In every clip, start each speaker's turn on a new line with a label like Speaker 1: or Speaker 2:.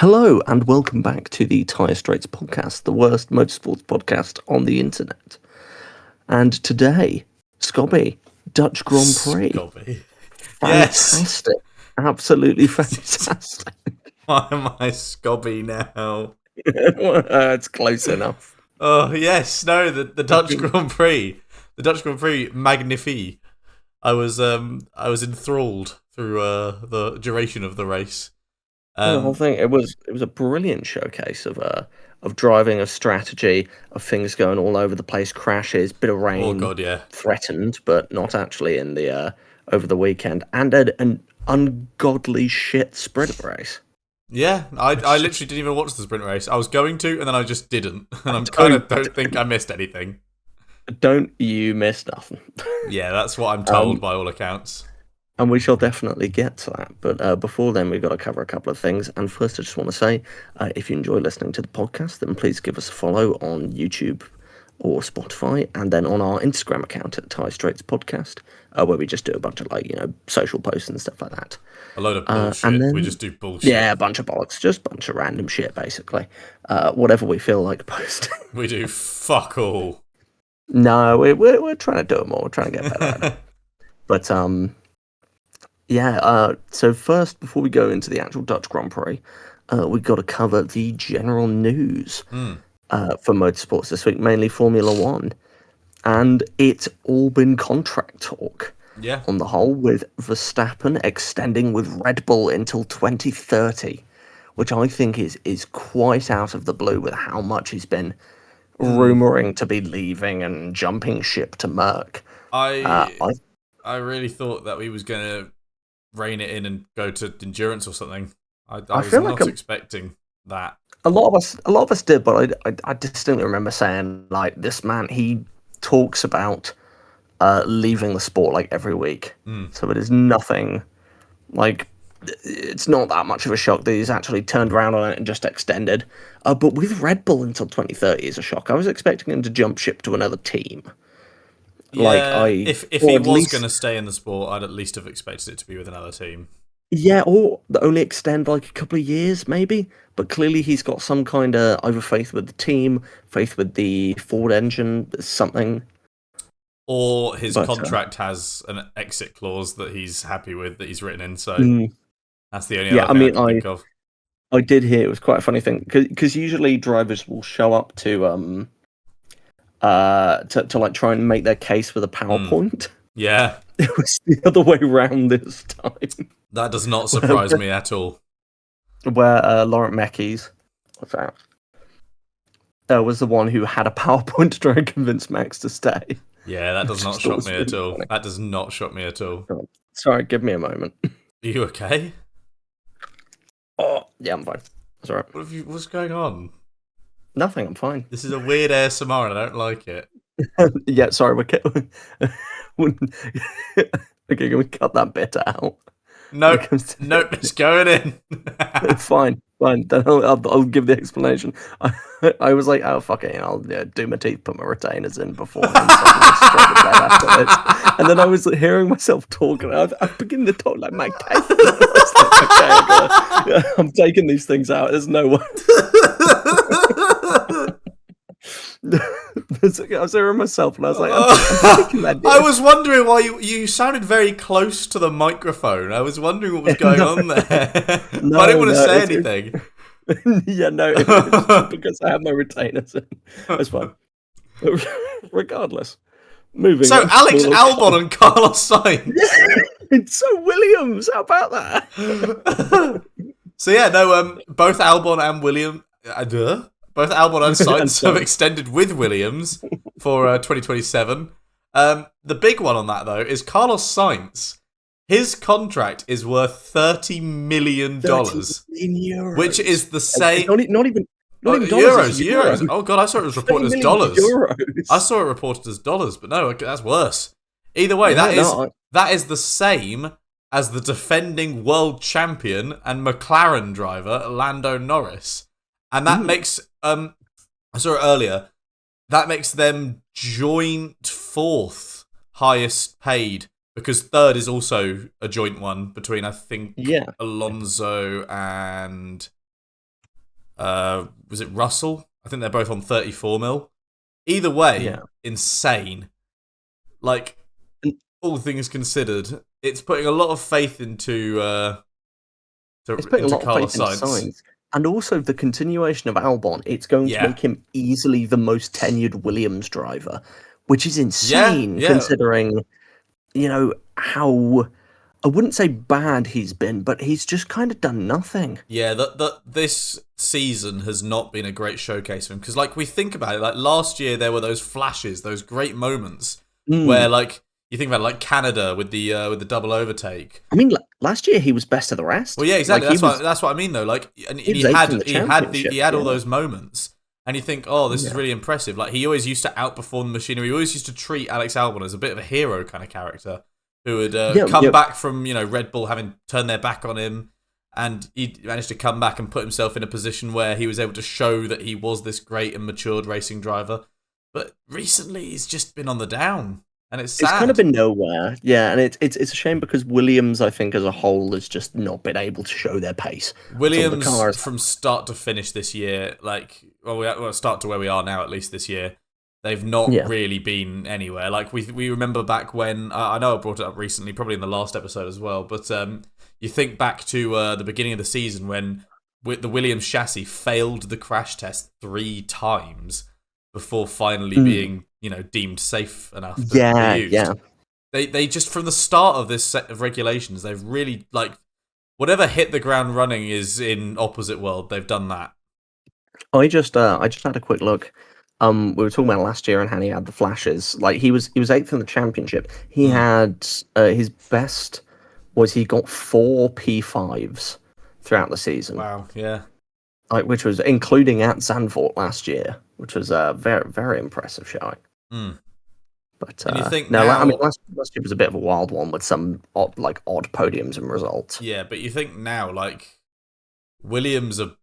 Speaker 1: Hello and welcome back to the Tyre Straights Podcast, the worst motorsports podcast on the internet. And today, Scobby, Dutch Grand Prix.
Speaker 2: Scobby.
Speaker 1: Fantastic. Yes. Absolutely fantastic.
Speaker 2: Why am I Scobby now?
Speaker 1: It's close enough.
Speaker 2: Oh, yes. No, the Dutch Grand Prix. The Dutch Grand Prix, magnifique. I was enthralled through the duration of the race.
Speaker 1: The whole thing, it was a brilliant showcase of driving, of strategy, of things going all over the place, crashes, bit of rain.
Speaker 2: Oh God, yeah.
Speaker 1: Threatened, but not actually in the over the weekend, and an ungodly shit sprint race.
Speaker 2: Yeah, I literally didn't even watch the sprint race. I was going to, and then I just didn't. And I don't think I missed anything.
Speaker 1: Don't you miss nothing.
Speaker 2: Yeah, that's what I'm told by all accounts.
Speaker 1: And we shall definitely get to that. But before then, we've got to cover a couple of things. And first, I just want to say, if you enjoy listening to the podcast, then please give us a follow on YouTube or Spotify, and then on our Instagram account at Tyre Straights Podcast, where we just do a bunch of social posts and stuff like that.
Speaker 2: A load of bullshit. And then, we just do bullshit.
Speaker 1: Yeah, a bunch of bollocks, just a bunch of random shit, basically. Whatever we feel like posting.
Speaker 2: We do fuck all.
Speaker 1: No, we're trying to do it more. We're trying to get better at it. But so first, before we go into the actual Dutch Grand Prix, we've got to cover the general news for motorsports this week, mainly Formula One. And it's all been contract talk on the whole, with Verstappen extending with Red Bull until 2030, which I think is quite out of the blue with how much he's been rumouring to be leaving and jumping ship to Merc.
Speaker 2: I really thought that we was going to rein it in and go to endurance or something. I was not expecting that.
Speaker 1: A lot of us did, but I distinctly remember saying, like, this man, he talks about leaving the sport like every week. So it is nothing, like, it's not that much of a shock that he's actually turned around on it and just extended. But with Red Bull until 2030 is a shock. I was expecting him to jump ship to another team.
Speaker 2: Yeah, if he was going to stay in the sport, I'd at least have expected it to be with another team.
Speaker 1: Yeah, or only extend like a couple of years, maybe. But clearly he's got some kind of either faith with the team, faith with the Ford engine, something.
Speaker 2: Or his contract has an exit clause that he's happy with, that he's written in, so that's the only other thing I can think of.
Speaker 1: I did hear it was quite a funny thing, because usually drivers will show up to like try and make their case with a PowerPoint.
Speaker 2: Yeah.
Speaker 1: It was the other way around this time.
Speaker 2: That does not surprise me at all.
Speaker 1: Where Laurent Mekies, what's that? Was the one who had a PowerPoint to try and convince Max to stay.
Speaker 2: Yeah, that does not shock me at all. Funny. That does not shock me at all.
Speaker 1: Oh, sorry, give me a moment.
Speaker 2: Are you okay?
Speaker 1: Oh, yeah, I'm fine. That's all right.
Speaker 2: What's going on?
Speaker 1: Nothing, I'm fine.
Speaker 2: This is a weird ASMR and I don't like it.
Speaker 1: Yeah, sorry, okay, can we cut that bit out?
Speaker 2: Nope, it's going in.
Speaker 1: Fine. Then I'll give the explanation. I was like, oh, fuck it, I'll do my teeth, put my retainers in before. And then I was hearing myself talking. I began to talk like Mike Tyson. I was like, okay, I'm taking these things out. There's no way. I was hearing myself and I was like, I'm taking that.
Speaker 2: I was wondering why you sounded very close to the microphone. I was wondering what was going on there. But I didn't want to say anything.
Speaker 1: Yeah, no, it's because I have my retainers in. That's fine. Regardless. Moving
Speaker 2: so
Speaker 1: on.
Speaker 2: Alex Albon and Carlos Sainz.
Speaker 1: It's so Williams. How about that?
Speaker 2: So yeah, no, both Albon and Williams. Both Albon and Sainz have extended with Williams for 2027. The big one on that, though, is Carlos Sainz. His contract is worth $30 million, which is the same...
Speaker 1: Not even
Speaker 2: euros. Oh, God, I saw it was reported as dollars.
Speaker 1: Euros.
Speaker 2: I saw it reported as dollars, but no, that's worse. Either way, that is the same as the defending world champion and McLaren driver, Lando Norris. And that makes... I saw it earlier. That makes them joint fourth highest paid, because third is also a joint one between, I think, Alonso and Was it Russell? I think they're both on 34 mil. Either way, insane. Like, all things considered, it's putting a lot of faith into Carlos Sainz.
Speaker 1: And also the continuation of Albon, it's going to make him easily the most tenured Williams driver, which is insane considering, how, I wouldn't say bad he's been, but he's just kind of done nothing.
Speaker 2: Yeah, this season has not been a great showcase for him, because we think about it, last year there were those flashes, those great moments where you think about Canada with the double overtake.
Speaker 1: I mean, last year he was best of the rest.
Speaker 2: Well, yeah, exactly. That's what I mean, though. And he had all those moments, and you think, oh, this is really impressive. He always used to outperform the machinery. He always used to treat Alex Albon as a bit of a hero kind of character who would come back from Red Bull having turned their back on him, and he managed to come back and put himself in a position where he was able to show that he was this great and matured racing driver. But recently, he's just been on the down. And it's sad.
Speaker 1: It's kind of been nowhere, and it's a shame because Williams, I think, as a whole, has just not been able to show their pace.
Speaker 2: Williams, from start to finish this year, start to where we are now, at least this year, they've not really been anywhere. We remember back when, I know I brought it up recently, probably in the last episode as well, but you think back to the beginning of the season when the Williams chassis failed the crash test 3 times before finally being deemed safe enough to be used. They just, from the start of this set of regulations, they've really, whatever hit the ground running is in opposite world, they've done that.
Speaker 1: I just had a quick look. We were talking about last year and how he had the flashes. He was 8th in the championship. He had his best was he got 4 P5s throughout the season.
Speaker 2: Wow, yeah.
Speaker 1: Which was including at Zandvoort last year, which was a very, very impressive showing. But
Speaker 2: you think
Speaker 1: last year was a bit of a wild one with some odd podiums and results.
Speaker 2: Yeah, but you think now Williams are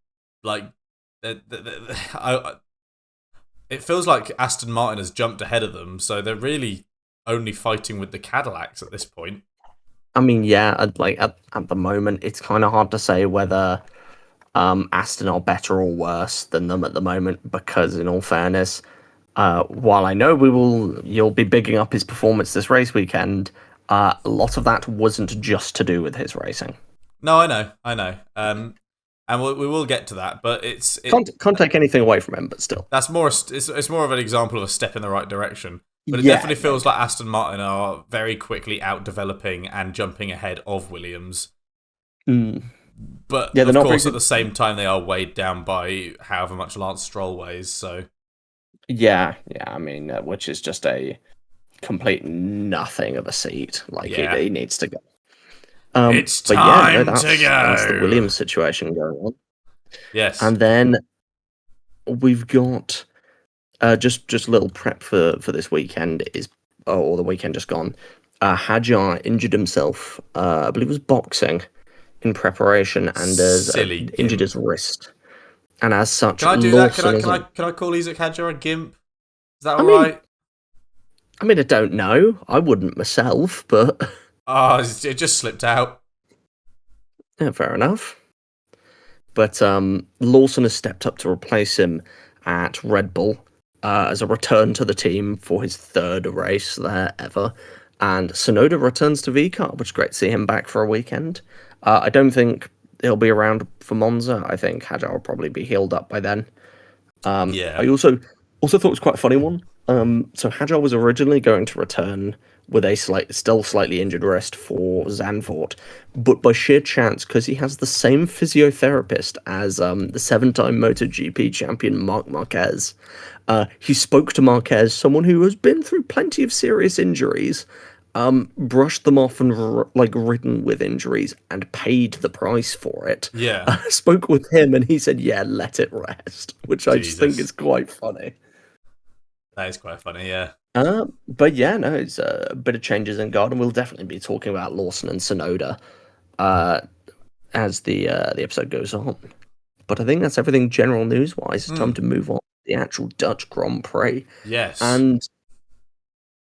Speaker 2: it feels like Aston Martin has jumped ahead of them, so they're really only fighting with the Cadillacs at this point.
Speaker 1: I mean, at the moment, it's kind of hard to say whether Aston are better or worse than them at the moment, because in all fairness, while I know you'll be bigging up his performance this race weekend, a lot of that wasn't just to do with his racing.
Speaker 2: No, I know. And we will get to that, but
Speaker 1: can't take anything away from him, but still.
Speaker 2: That's more, it's more of an example of a step in the right direction. But it definitely feels like Aston Martin are very quickly out-developing and jumping ahead of Williams. But, of course, at the same time, they are weighed down by however much Lance Stroll weighs, so...
Speaker 1: Yeah, I mean, which is just a complete nothing of a seat. He needs to go.
Speaker 2: It's time to go!
Speaker 1: That's the Williams situation going on.
Speaker 2: Yes.
Speaker 1: And then we've got... just a little prep for this weekend or the weekend just gone. Hadjar injured himself. I believe it was boxing in preparation, and injured his wrist. And as such,
Speaker 2: can I do that? Can I call Isaac Hadjar a gimp? Is that all right?
Speaker 1: I mean, I don't know. I wouldn't myself, but
Speaker 2: it just slipped out.
Speaker 1: Yeah, fair enough. But Lawson has stepped up to replace him at Red Bull. As a return to the team for his 3rd race there ever. And Tsunoda returns to VCAR, which is great to see him back for a weekend. I don't think he'll be around for Monza. I think Hadjar will probably be healed up by then. I also thought it was quite a funny one. So Hadjar was originally going to return with a still slightly injured wrist for Zandvoort, but by sheer chance, because he has the same physiotherapist as the 7-time MotoGP champion Marc Marquez, he spoke to Marquez, someone who has been through plenty of serious injuries, brushed them off and ridden with injuries and paid the price for it.
Speaker 2: Yeah.
Speaker 1: Spoke with him and he said, yeah, let it rest, which I just think is quite funny.
Speaker 2: That is quite funny, yeah.
Speaker 1: But yeah, no, it's a bit of changes in guard, and we'll definitely be talking about Lawson and Tsunoda as the episode goes on. But I think that's everything general news-wise. It's time to move on to the actual Dutch Grand Prix.
Speaker 2: Yes.
Speaker 1: And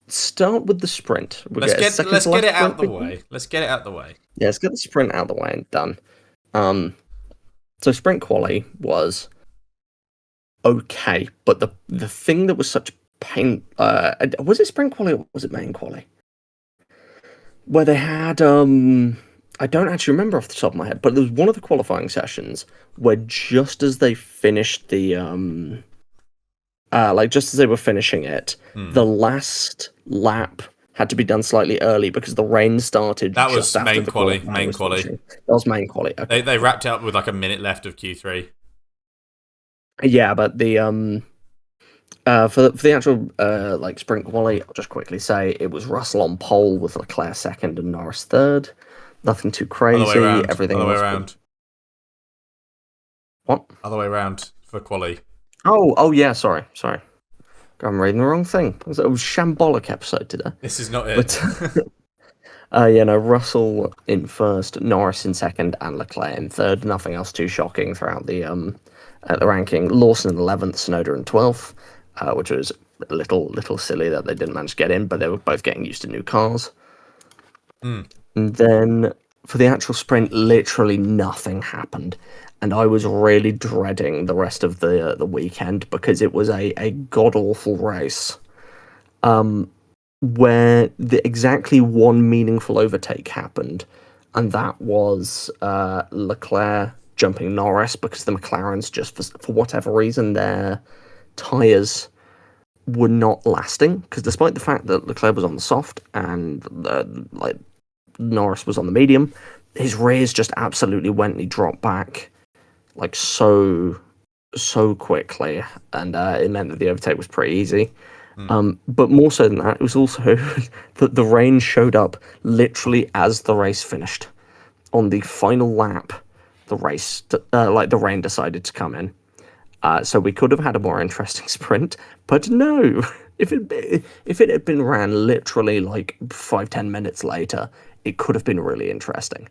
Speaker 1: start with the sprint.
Speaker 2: Let's get it out the way. Let's get it out the way.
Speaker 1: Yeah, let's get the sprint out the way and done. So sprint quali was okay, but the thing that was such pain, was it sprint quali or was it main quali? Where they had, I don't actually remember off the top of my head, but there was one of the qualifying sessions where just as they finished the, just as they were finishing it, the last lap had to be done slightly early because the rain started
Speaker 2: that
Speaker 1: just
Speaker 2: was
Speaker 1: after
Speaker 2: main
Speaker 1: the
Speaker 2: quali.
Speaker 1: Main quali. That was main quali. Okay.
Speaker 2: They wrapped up with like a minute left of Q3.
Speaker 1: Yeah, but the for the actual sprint quali, I'll just quickly say it was Russell on pole with Leclerc second and Norris third. Nothing too crazy. Everything
Speaker 2: other way around.
Speaker 1: What?
Speaker 2: Other way around for quali.
Speaker 1: Oh yeah. Sorry. I'm reading the wrong thing. It was a shambolic episode today.
Speaker 2: This is not it.
Speaker 1: But Russell in first, Norris in second, and Leclerc in third. Nothing else too shocking throughout the ranking. Lawson in 11th, Snowder in 12th, which was a little silly that they didn't manage to get in, but they were both getting used to new cars. And then for the actual sprint, literally nothing happened. And I was really dreading the rest of the weekend because it was a god-awful race where exactly one meaningful overtake happened, and that was Leclerc jumping Norris because the McLarens just, for whatever reason, their tyres were not lasting. Because despite the fact that Leclerc was on the soft and Norris was on the medium, his rears just absolutely went and he dropped back so quickly, and it meant that the overtake was pretty easy. But more so than that, it was also that the rain showed up literally as the race finished. On the final lap, the rain decided to come in. So we could have had a more interesting sprint, but no. If it had been ran literally 5-10 minutes later, it could have been really interesting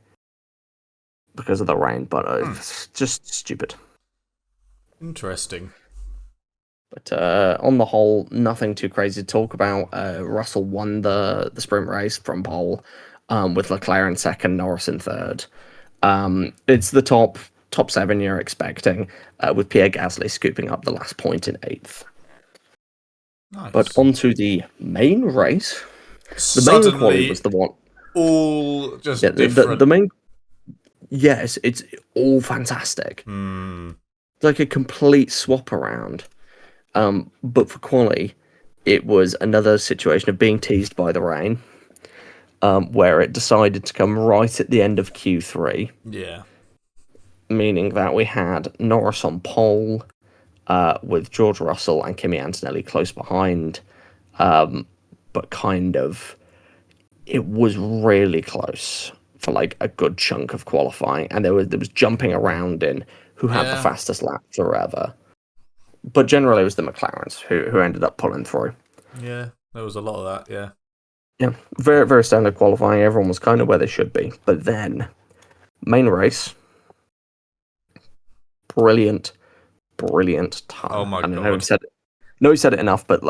Speaker 1: because of the rain. But it's just stupid.
Speaker 2: Interesting.
Speaker 1: But on the whole, nothing too crazy to talk about. Russell won the sprint race from pole, with Leclerc in second, Norris in third. It's the top 7 you're expecting, with Pierre Gasly scooping up the last point in 8th.
Speaker 2: Nice.
Speaker 1: But onto the main race. The main quali was the one.
Speaker 2: All just different.
Speaker 1: The main. Yes, it's all fantastic. It's like a complete swap around. But for quali, it was another situation of being teased by the rain, where it decided to come right at the end of Q3.
Speaker 2: Yeah. Meaning
Speaker 1: that we had Norris on pole, with George Russell and Kimi Antonelli close behind, but it was really close for a good chunk of qualifying, and there was jumping around in who had the fastest lap forever. But generally, it was the McLarens who ended up pulling through.
Speaker 2: Yeah, there was a lot of that, yeah.
Speaker 1: Yeah, very, very standard qualifying. Everyone was kind of where they should be. But then, main race, brilliant time.
Speaker 2: Oh my God.
Speaker 1: I know we've said it enough, but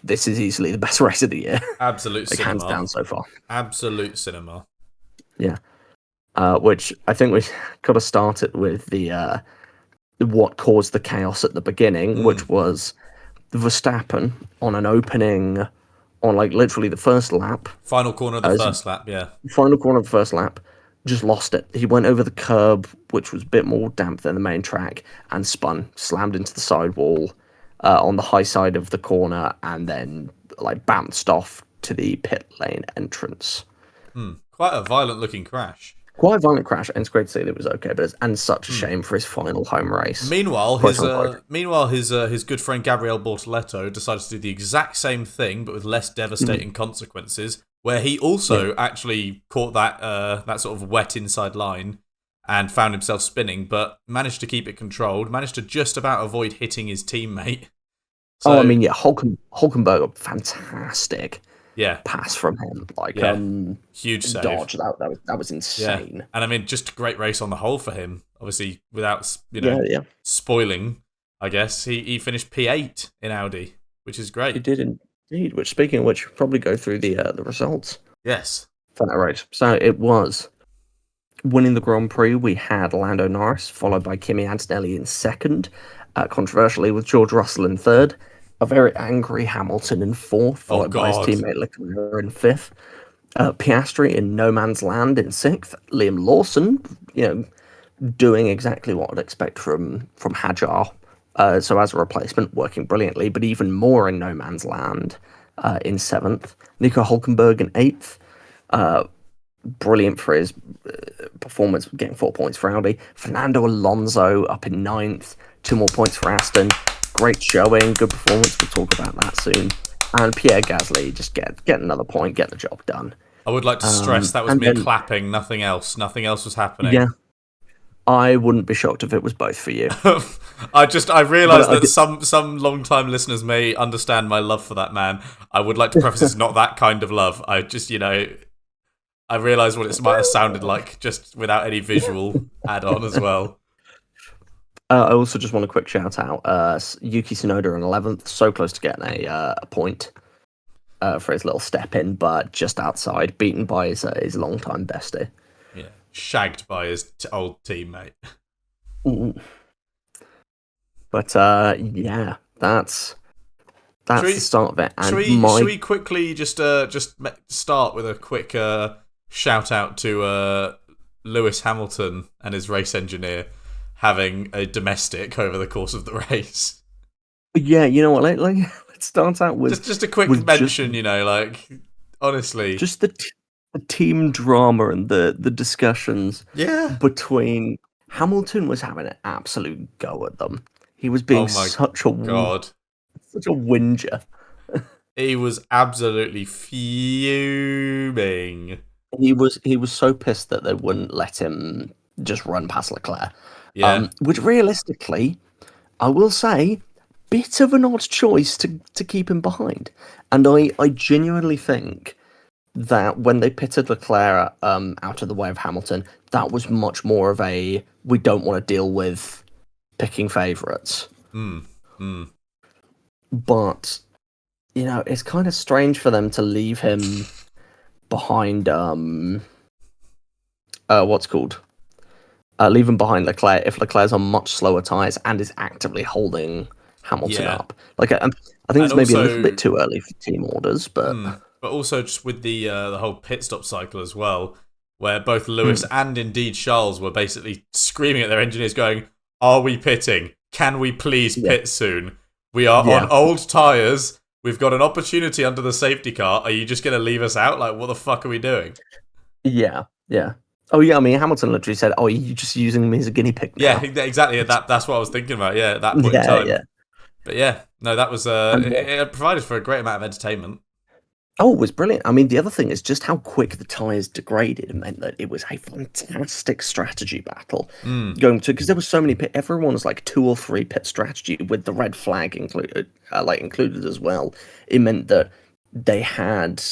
Speaker 1: this is easily the best race of the year.
Speaker 2: Absolute cinema.
Speaker 1: Hands down so far.
Speaker 2: Absolute cinema.
Speaker 1: Yeah. Which I think we got to start it with the what caused the chaos at the beginning, which was Verstappen on an opening on literally the first lap.
Speaker 2: Final corner of the first lap, yeah.
Speaker 1: Final corner of the first lap, just lost it. He went over the curb, which was a bit more damp than the main track, and spun, slammed into the sidewall on the high side of the corner, and then bounced off to the pit lane entrance.
Speaker 2: Quite a violent looking crash.
Speaker 1: Quite a violent crash, and it's great to see that it was okay, but it's such a shame for his final home race.
Speaker 2: Meanwhile, his good friend Gabriel Bortoleto decided to do the exact same thing, but with less devastating consequences, where he also actually caught that sort of wet inside line and found himself spinning, but managed to keep it controlled, managed to just about avoid hitting his teammate.
Speaker 1: So, Hulkenberg, fantastic.
Speaker 2: Yeah,
Speaker 1: pass from him,
Speaker 2: huge save.
Speaker 1: Dodge. That was insane.
Speaker 2: Yeah. And just a great race on the whole for him. Obviously, without spoiling, I guess he finished P8 in Audi, which is great.
Speaker 1: He did indeed. Which, speaking of which, we'll probably go through the results.
Speaker 2: Yes,
Speaker 1: for that race. So it was winning the Grand Prix, we had Lando Norris, followed by Kimi Antonelli in second, controversially with George Russell in third, a very angry Hamilton in fourth, followed by his teammate Leclerc in fifth, Piastri in no man's land in sixth, Liam Lawson, doing exactly what I'd expect from Hadjar, so as a replacement, working brilliantly, but even more in no man's land in seventh, Nico Hulkenberg in eighth, brilliant for his performance, getting 4 points for Audi. Fernando Alonso up in ninth, 2 more points for Aston. Great showing, good performance. We'll talk about that soon. And Pierre Gasly just get another point, get the job done.
Speaker 2: I would like to stress that was me clapping, nothing else. Nothing else was happening.
Speaker 1: Yeah, I wouldn't be shocked if it was both for you.
Speaker 2: I realised that some long-time listeners may understand my love for that man. I would like to preface it's not that kind of love. I just, I realised what it might have sounded like just without any visual add-on as well.
Speaker 1: I also just want a quick shout out. Yuki Tsunoda in 11th, so close to getting a point for his little step in, but just outside, beaten by his long-time bestie.
Speaker 2: Yeah, shagged by his old teammate.
Speaker 1: But yeah, that's the start of it. And
Speaker 2: should we quickly just start with a quick shout out to Lewis Hamilton and his race engineer having a domestic over the course of the race?
Speaker 1: Yeah, you know what? Let's start out with
Speaker 2: just a quick mention. Honestly,
Speaker 1: just the team drama and the discussions.
Speaker 2: Yeah,
Speaker 1: between Hamilton was having an absolute go at them. He was being such a whinger.
Speaker 2: He was absolutely fuming.
Speaker 1: He was so pissed that they wouldn't let him just run past Leclerc.
Speaker 2: Yeah.
Speaker 1: Which realistically, I will say, bit of an odd choice to keep him behind. And I genuinely think that when they pitted Leclerc out of the way of Hamilton, that was much more of a, we don't want to deal with picking favourites. But, it's kind of strange for them to leave him behind, leave him behind Leclerc if Leclerc's on much slower tyres and is actively holding Hamilton up. I think it's maybe a little bit too early for team orders, but...
Speaker 2: But also just with the whole pit stop cycle as well, where both Lewis and indeed Charles were basically screaming at their engineers going, are we pitting? Can we please pit soon? We are on old tyres. We've got an opportunity under the safety car. Are you just going to leave us out? Like, what the fuck are we doing?
Speaker 1: Yeah. Oh, yeah, I mean, Hamilton literally said, are you just using me as a guinea pig now?
Speaker 2: Yeah, exactly. That's what I was thinking about, at that point in time. Yeah. But that was... it provided for a great amount of entertainment.
Speaker 1: Oh, it was brilliant. I mean, the other thing is just how quick the tyres degraded meant that it was a fantastic strategy battle going to, because there were so many everyone was like 2 or 3 pit strategy with the red flag included as well. It meant that they had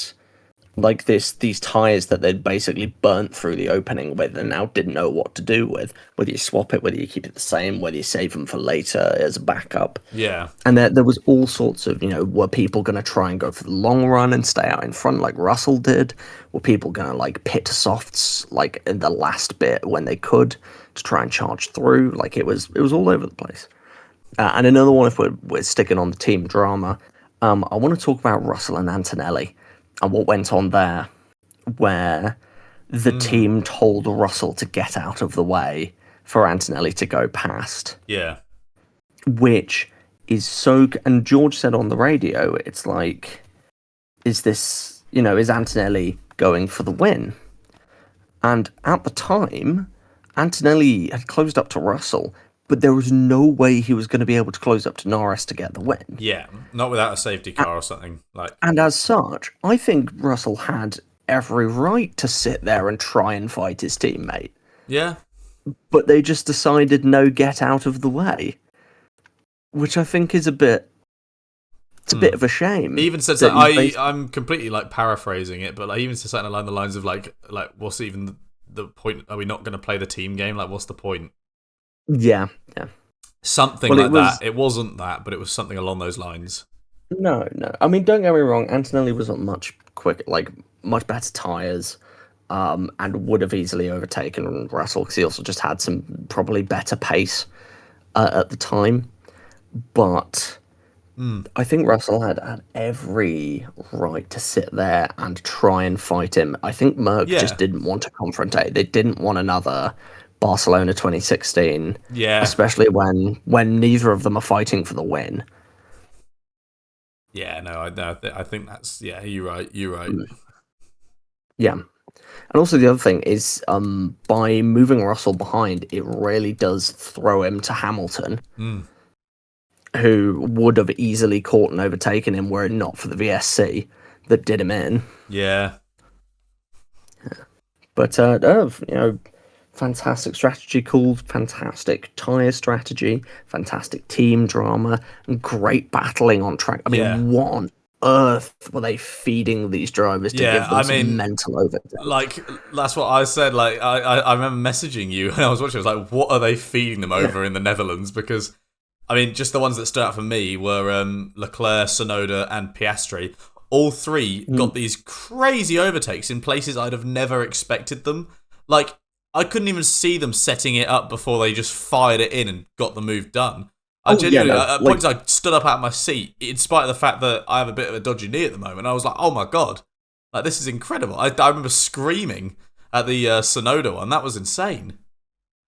Speaker 1: like these tyres that they'd basically burnt through the opening with and now didn't know what to do with, whether you swap it, whether you keep it the same, whether you save them for later as a backup.
Speaker 2: Yeah.
Speaker 1: And there was all sorts of, were people going to try and go for the long run and stay out in front like Russell did? Were people going to like pit softs like in the last bit when they could to try and charge through? Like it was all over the place. And another one, if we're sticking on the team drama, I want to talk about Russell and Antonelli. And what went on there, where the team told Russell to get out of the way for Antonelli to go past.
Speaker 2: Yeah.
Speaker 1: Which is so... And George said on the radio, it's like, is Antonelli going for the win? And at the time, Antonelli had closed up to Russell, but there was no way he was going to be able to close up to Norris to get the win.
Speaker 2: Yeah, not without a safety car or something.
Speaker 1: And as such, I think Russell had every right to sit there and try and fight his teammate.
Speaker 2: Yeah.
Speaker 1: But they just decided, no, get out of the way. Which I think is a bit of a shame.
Speaker 2: He even said that I'm completely paraphrasing it, but he even said something along the lines of like what's even the point? Are we not going to play the team game? Like, what's the point?
Speaker 1: Yeah.
Speaker 2: Something that. It wasn't that, but it was something along those lines.
Speaker 1: No. I mean, don't get me wrong. Antonelli was on much better tyres. and would have easily overtaken Russell because he also just had some probably better pace at the time. But I think Russell had every right to sit there and try and fight him. I think Merck just didn't want to confrontate. They didn't want another Barcelona 2016.
Speaker 2: Yeah.
Speaker 1: Especially when neither of them are fighting for the win.
Speaker 2: Yeah, no, I think that's... Yeah, you're right.
Speaker 1: Yeah. And also the other thing is, by moving Russell behind, it really does throw him to Hamilton, who would have easily caught and overtaken him were it not for the VSC that did him in.
Speaker 2: Yeah.
Speaker 1: But, fantastic strategy calls, fantastic tyre strategy, fantastic team drama, and great battling on track. I mean, what on earth were they feeding these drivers to give them some mental overtake?
Speaker 2: Like, that's what I said. Like, I remember messaging you when I was watching. I was like, what are they feeding them over in the Netherlands? Because, I mean, just the ones that stood out for me were Leclerc, Tsunoda, and Piastri. All three got these crazy overtakes in places I'd have never expected them. Like, I couldn't even see them setting it up before they just fired it in and got the move done. At points I stood up out of my seat, in spite of the fact that I have a bit of a dodgy knee at the moment. I was like, oh my god, like this is incredible. I remember screaming at the Tsunoda one. That was insane.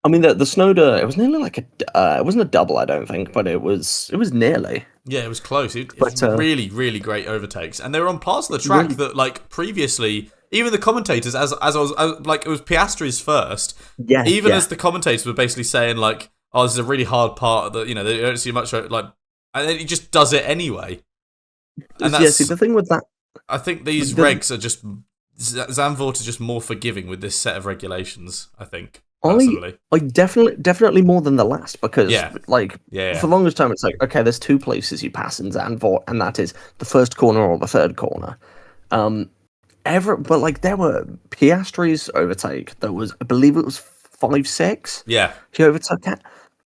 Speaker 1: I mean, the Tsunoda, it was nearly like it wasn't a double, I don't think, but it was nearly.
Speaker 2: Yeah, it was close. It was really, really great overtakes. And they were on parts of the track that, like, previously... Even the commentators, as I was like, it was Piastri's first. Yeah. As the commentators were basically saying, like, "Oh, this is a really hard part that they don't see much like," and then he just does it anyway. And that's
Speaker 1: the thing with that.
Speaker 2: I think these regs are just Zandvoort is just more forgiving with this set of regulations. I think personally,
Speaker 1: I definitely more than the last because for the longest time it's like, okay, there's two places you pass in Zandvoort, and that is the first corner or the third corner. But like there were Piastri's overtake. There was, I believe it was 5-6.
Speaker 2: Yeah,
Speaker 1: he overtook that.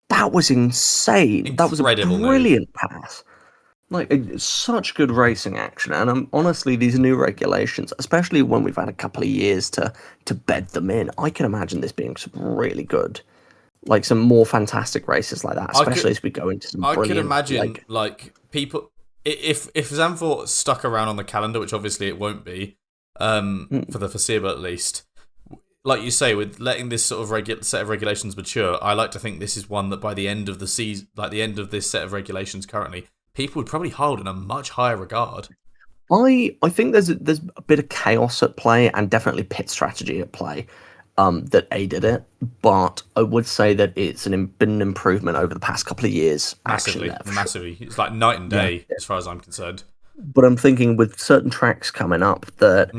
Speaker 1: That was insane.
Speaker 2: Incredible
Speaker 1: that was a brilliant
Speaker 2: move.
Speaker 1: pass. Like such good racing action. And honestly, these new regulations, especially when we've had a couple of years to bed them in, I can imagine this being some really good, like some more fantastic races like that. Especially as we go into some brilliant.
Speaker 2: I could imagine like people if Zandvoort stuck around on the calendar, which obviously it won't be. For the foreseeable at least, like you say, with letting this sort of set of regulations mature, I like to think this is one that by the end of the season, like the end of this set of regulations currently, people would probably hold in a much higher regard.
Speaker 1: I think there's a bit of chaos at play and definitely pit strategy at play that aided it, but I would say that it's been an improvement over the past couple of years.
Speaker 2: Massively. It's like night and day as far as I'm concerned.
Speaker 1: But I'm thinking with certain tracks coming up that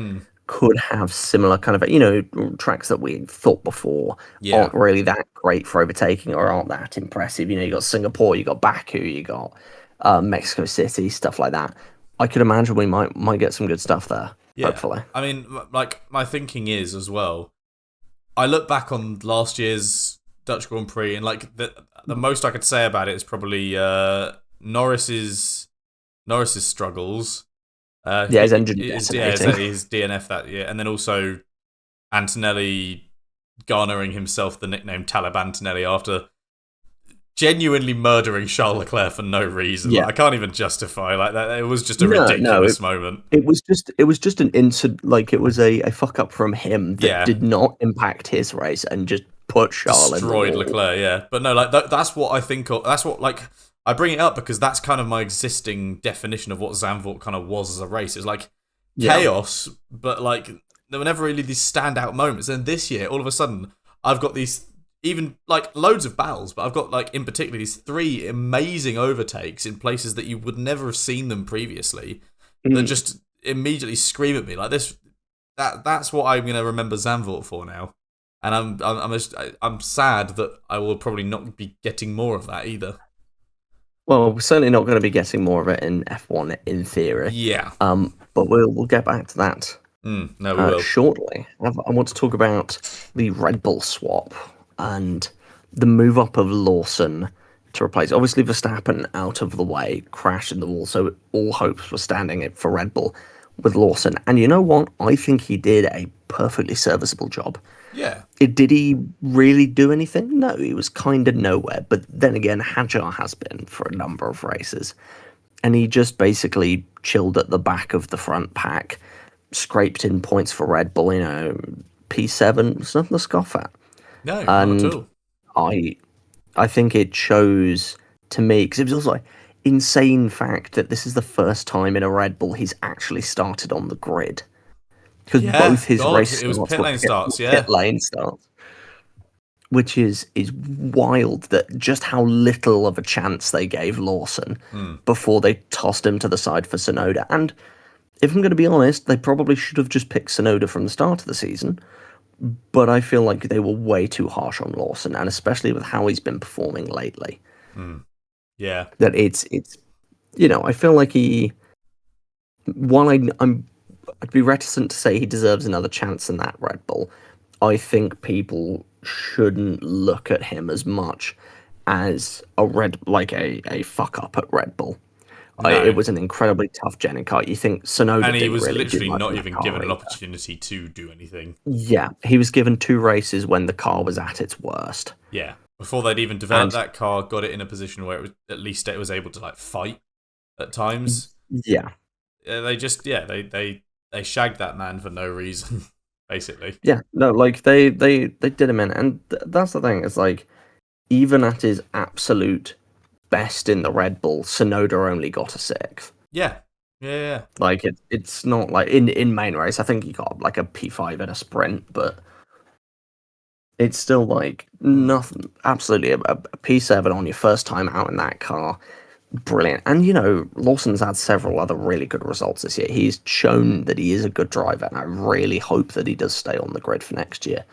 Speaker 1: could have similar kind of, tracks that we thought before aren't really that great for overtaking or aren't that impressive. You got Singapore, you got Baku, you got Mexico City, stuff like that. I could imagine we might get some good stuff there, hopefully.
Speaker 2: I mean, like, my thinking is as well, I look back on last year's Dutch Grand Prix and, like, the most I could say about it is probably Norris's struggles.
Speaker 1: His engine
Speaker 2: his DNF that year, and then also Antonelli garnering himself the nickname Talib Antonelli after genuinely murdering Charles Leclerc for no reason.
Speaker 1: Yeah.
Speaker 2: Like, I can't even justify like that. It was just a ridiculous moment.
Speaker 1: It was just an incident. Like it was a fuck up from him that did not impact his race and just put Charles
Speaker 2: destroyed Leclerc. Yeah, but no, like that's what I think. That's what like. I bring it up because that's kind of my existing definition of what Zandvoort kind of was as a race. It's like chaos, but like there were never really these standout moments. And this year, all of a sudden, I've got these even like loads of battles, but I've got like in particular these 3 amazing overtakes in places that you would never have seen them previously that just immediately scream at me like this. That's what I'm going to remember Zandvoort for now. And I'm sad that I will probably not be getting more of that either.
Speaker 1: Well, we're certainly not going to be getting more of it in F1 in theory.
Speaker 2: Yeah.
Speaker 1: But we'll get back to that.
Speaker 2: No, we will
Speaker 1: shortly. I want to talk about the Red Bull swap and the move up of Lawson to replace. Obviously, Verstappen out of the way, crashed in the wall, so all hopes were standing for Red Bull with Lawson. And you know what? I think he did a perfectly serviceable job.
Speaker 2: Yeah.
Speaker 1: Did he really do anything? No, he was kind of nowhere. But then again, Hadjar has been for a number of races. And he just basically chilled at the back of the front pack, scraped in points for Red Bull, P7, it's nothing to scoff at.
Speaker 2: No, not at all.
Speaker 1: I think it shows to me, because it was also like insane fact that this is the first time in a Red Bull he's actually started on the grid. Because both his race
Speaker 2: it was
Speaker 1: starts
Speaker 2: pit lane starts,
Speaker 1: pit lane starts. Which is wild, that just how little of a chance they gave Lawson before they tossed him to the side for Tsunoda. And if I'm going to be honest, they probably should have just picked Tsunoda from the start of the season. But I feel like they were way too harsh on Lawson, and especially with how he's been performing lately.
Speaker 2: Yeah.
Speaker 1: That it's I feel like while I'd be reticent to say he deserves another chance in that Red Bull, I think people shouldn't look at him as much as a fuck up at Red Bull.
Speaker 2: No.
Speaker 1: It was an incredibly tough Jenny car. You think Tsunoda
Speaker 2: and he was
Speaker 1: really
Speaker 2: literally not
Speaker 1: like
Speaker 2: even given an opportunity to do anything.
Speaker 1: Yeah, he was given 2 races when the car was at its worst.
Speaker 2: Yeah, before they'd even developed that car, got it in a position where it was able to fight at times.
Speaker 1: Yeah,
Speaker 2: they shagged that man for no reason. Basically.
Speaker 1: Yeah, no, they did him in, and that's the thing. It's even at his absolute best in the Red Bull, Tsunoda only got a 6th.
Speaker 2: Yeah.
Speaker 1: It's not like in main race. I think he got a P5 in a sprint, but it's still nothing. Absolutely, a P7 on your first time out in that car. Brilliant. And, Lawson's had several other really good results this year. He's shown that he is a good driver, and I really hope that he does stay on the grid for next year.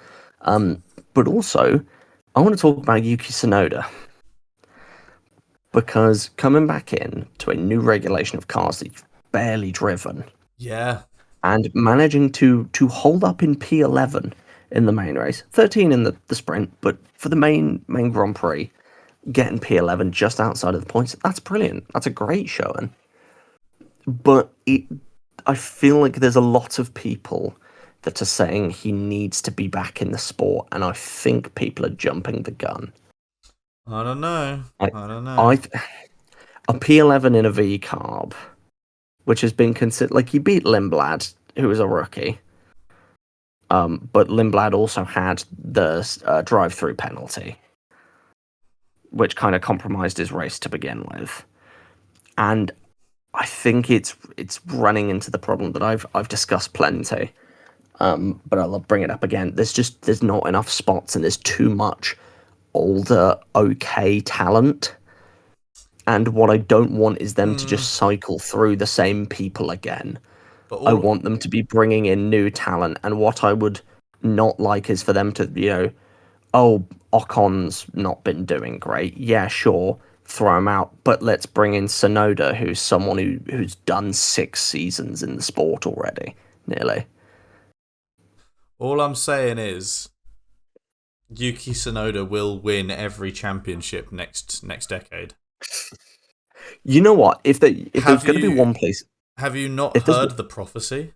Speaker 1: But also, I want to talk about Yuki Tsunoda. Because coming back in to a new regulation of cars that you've barely driven.
Speaker 2: Yeah.
Speaker 1: And managing to hold up in P11 in the main race. 13 in the sprint, but for the main Grand Prix, getting P11 just outside of the points, that's brilliant. That's a great showing. But I feel like there's a lot of people that are saying he needs to be back in the sport, and I think people are jumping the gun.
Speaker 2: I don't know.
Speaker 1: A P11 in a V-carb, which has been considered... he beat Lindblad, who was a rookie. But Lindblad also had the drive-through penalty, which kind of compromised his race to begin with. And I think it's running into the problem that I've discussed plenty, but I'll bring it up again. There's not enough spots, and there's too much older, okay talent. And what I don't want is them to just cycle through the same people again. I want them to be bringing in new talent, and what I would not like is for them to, Ocon's not been doing great. Yeah, sure, throw him out, but let's bring in Tsunoda, who's someone who's done 6 seasons in the sport already, nearly.
Speaker 2: All I'm saying is, Yuki Tsunoda will win every championship next decade.
Speaker 1: You know what? If there's going to be one place...
Speaker 2: Have you not heard the prophecy?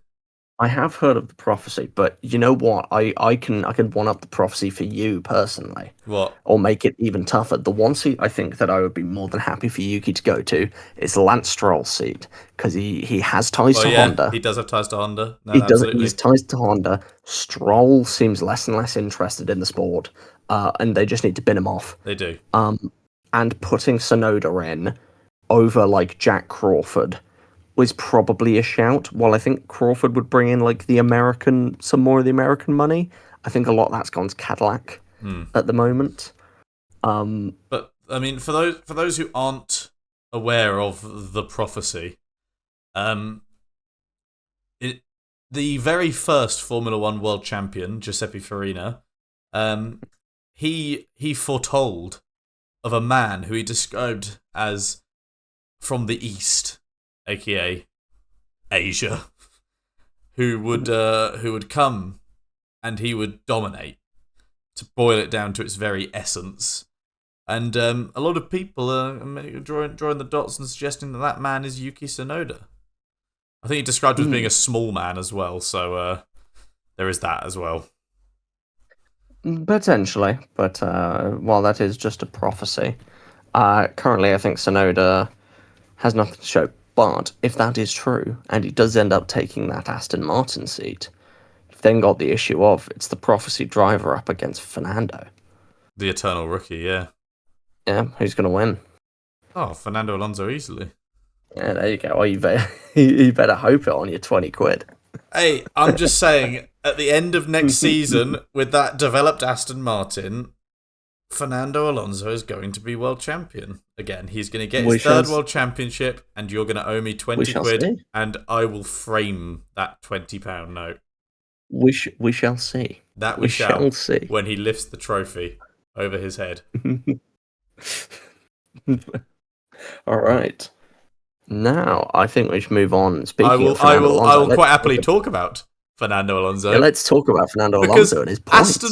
Speaker 1: I have heard of the prophecy, but you know what? I can one up the prophecy for you personally.
Speaker 2: What?
Speaker 1: Or make it even tougher. The one seat I think that I would be more than happy for Yuki to go to is Lance Stroll's seat, because he has ties to Honda.
Speaker 2: He does have ties to Honda. No,
Speaker 1: he does. He's ties to Honda. Stroll seems less and less interested in the sport, and they just need to bin him off.
Speaker 2: They do.
Speaker 1: And putting Tsunoda in over Jack Crawford was probably a shout. While I think Crawford would bring in some more of the American money, I think a lot of that's gone to Cadillac at the moment.
Speaker 2: But I mean, for those who aren't aware of the prophecy, the very first Formula One world champion, Giuseppe Farina, he foretold of a man who he described as from the East, aka Asia, who would come and he would dominate, to boil it down to its very essence. And a lot of people are drawing the dots and suggesting that man is Yuki Tsunoda. I think he described him as being a small man as well, so there is that as well.
Speaker 1: Potentially, but while that is just a prophecy, currently I think Tsunoda has nothing to show. But if that is true, and he does end up taking that Aston Martin seat, you've then got the issue of it's the prophecy driver up against Fernando.
Speaker 2: The eternal rookie, yeah.
Speaker 1: Yeah, who's going to win?
Speaker 2: Oh, Fernando Alonso easily.
Speaker 1: Yeah, there you go. Well, you better hope it on your 20 quid.
Speaker 2: Hey, I'm just saying, at the end of next season, with that developed Aston Martin, Fernando Alonso is going to be world champion again. He's going to get his third world championship, and you're going to owe me 20 quid, and I will frame that £20 note.
Speaker 1: We shall see.
Speaker 2: That we shall see. When he lifts the trophy over his head.
Speaker 1: All right. Now, I think we should move on.
Speaker 2: I will quite happily talk about Fernando Alonso.
Speaker 1: Yeah, let's talk about Fernando Alonso and his points.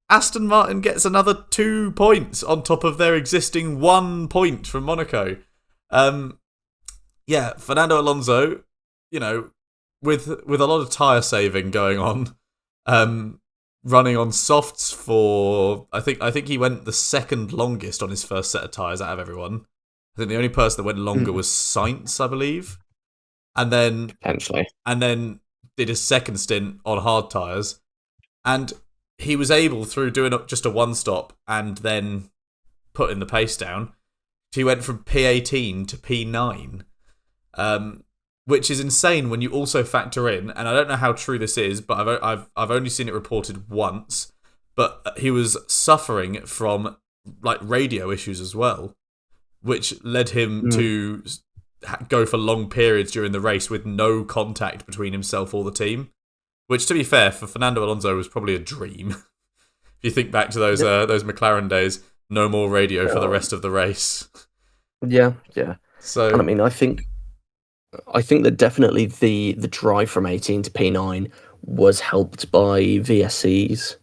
Speaker 2: Aston Martin gets another 2 points on top of their existing 1 point from Monaco. Fernando Alonso, with a lot of tyre saving going on, running on softs for I think he went the second longest on his first set of tyres out of everyone. I think the only person that went longer was Sainz, I believe. And then
Speaker 1: potentially.
Speaker 2: And then did his second stint on hard tyres. And he was able, through doing just a one stop and then putting the pace down, he went from P18 to P9. Which is insane when you also factor in, and I don't know how true this is, but I've only seen it reported once, but he was suffering from radio issues as well, which led him to go for long periods during the race with no contact between himself or the team. Which, to be fair, for Fernando Alonso was probably a dream. If you think back to those McLaren days, no more radio for the rest of the race.
Speaker 1: Yeah.
Speaker 2: So,
Speaker 1: and I mean, I think that definitely the drive from 18 to P9 was helped by VSCs.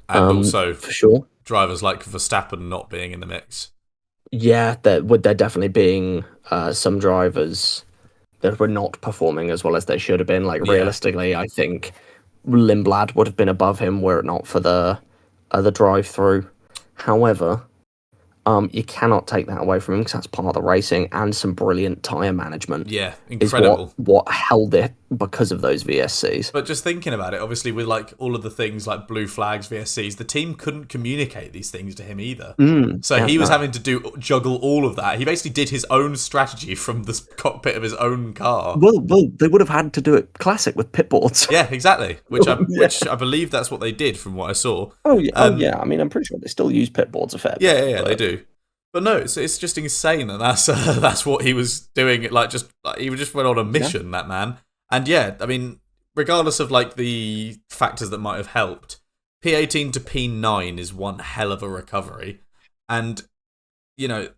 Speaker 2: And also,
Speaker 1: for sure,
Speaker 2: drivers like Verstappen not being in the mix.
Speaker 1: Yeah, there definitely being some drivers that were not performing as well as they should have been. Realistically, I think Lindblad would have been above him were it not for the drive-through. However, you cannot take that away from him because that's part of the racing and some brilliant tyre management.
Speaker 2: Yeah, incredible.
Speaker 1: Is what held it because of those VSCs.
Speaker 2: But just thinking about it, obviously with all of the things like blue flags, VSCs, the team couldn't communicate these things to him either. He was having to juggle all of that. He basically did his own strategy from the cockpit of his own car.
Speaker 1: Well, they would have had to do it classic with pit boards.
Speaker 2: Yeah, exactly. Which I believe that's what they did from what I saw.
Speaker 1: Oh yeah. I mean, I'm pretty sure they still use pit boards a fair bit.
Speaker 2: Yeah, they do. But no, it's just insane that that's what he was doing. He just went on a mission, that man. And yeah, I mean, regardless of the factors that might have helped, P18 to P9 is one hell of a recovery. And the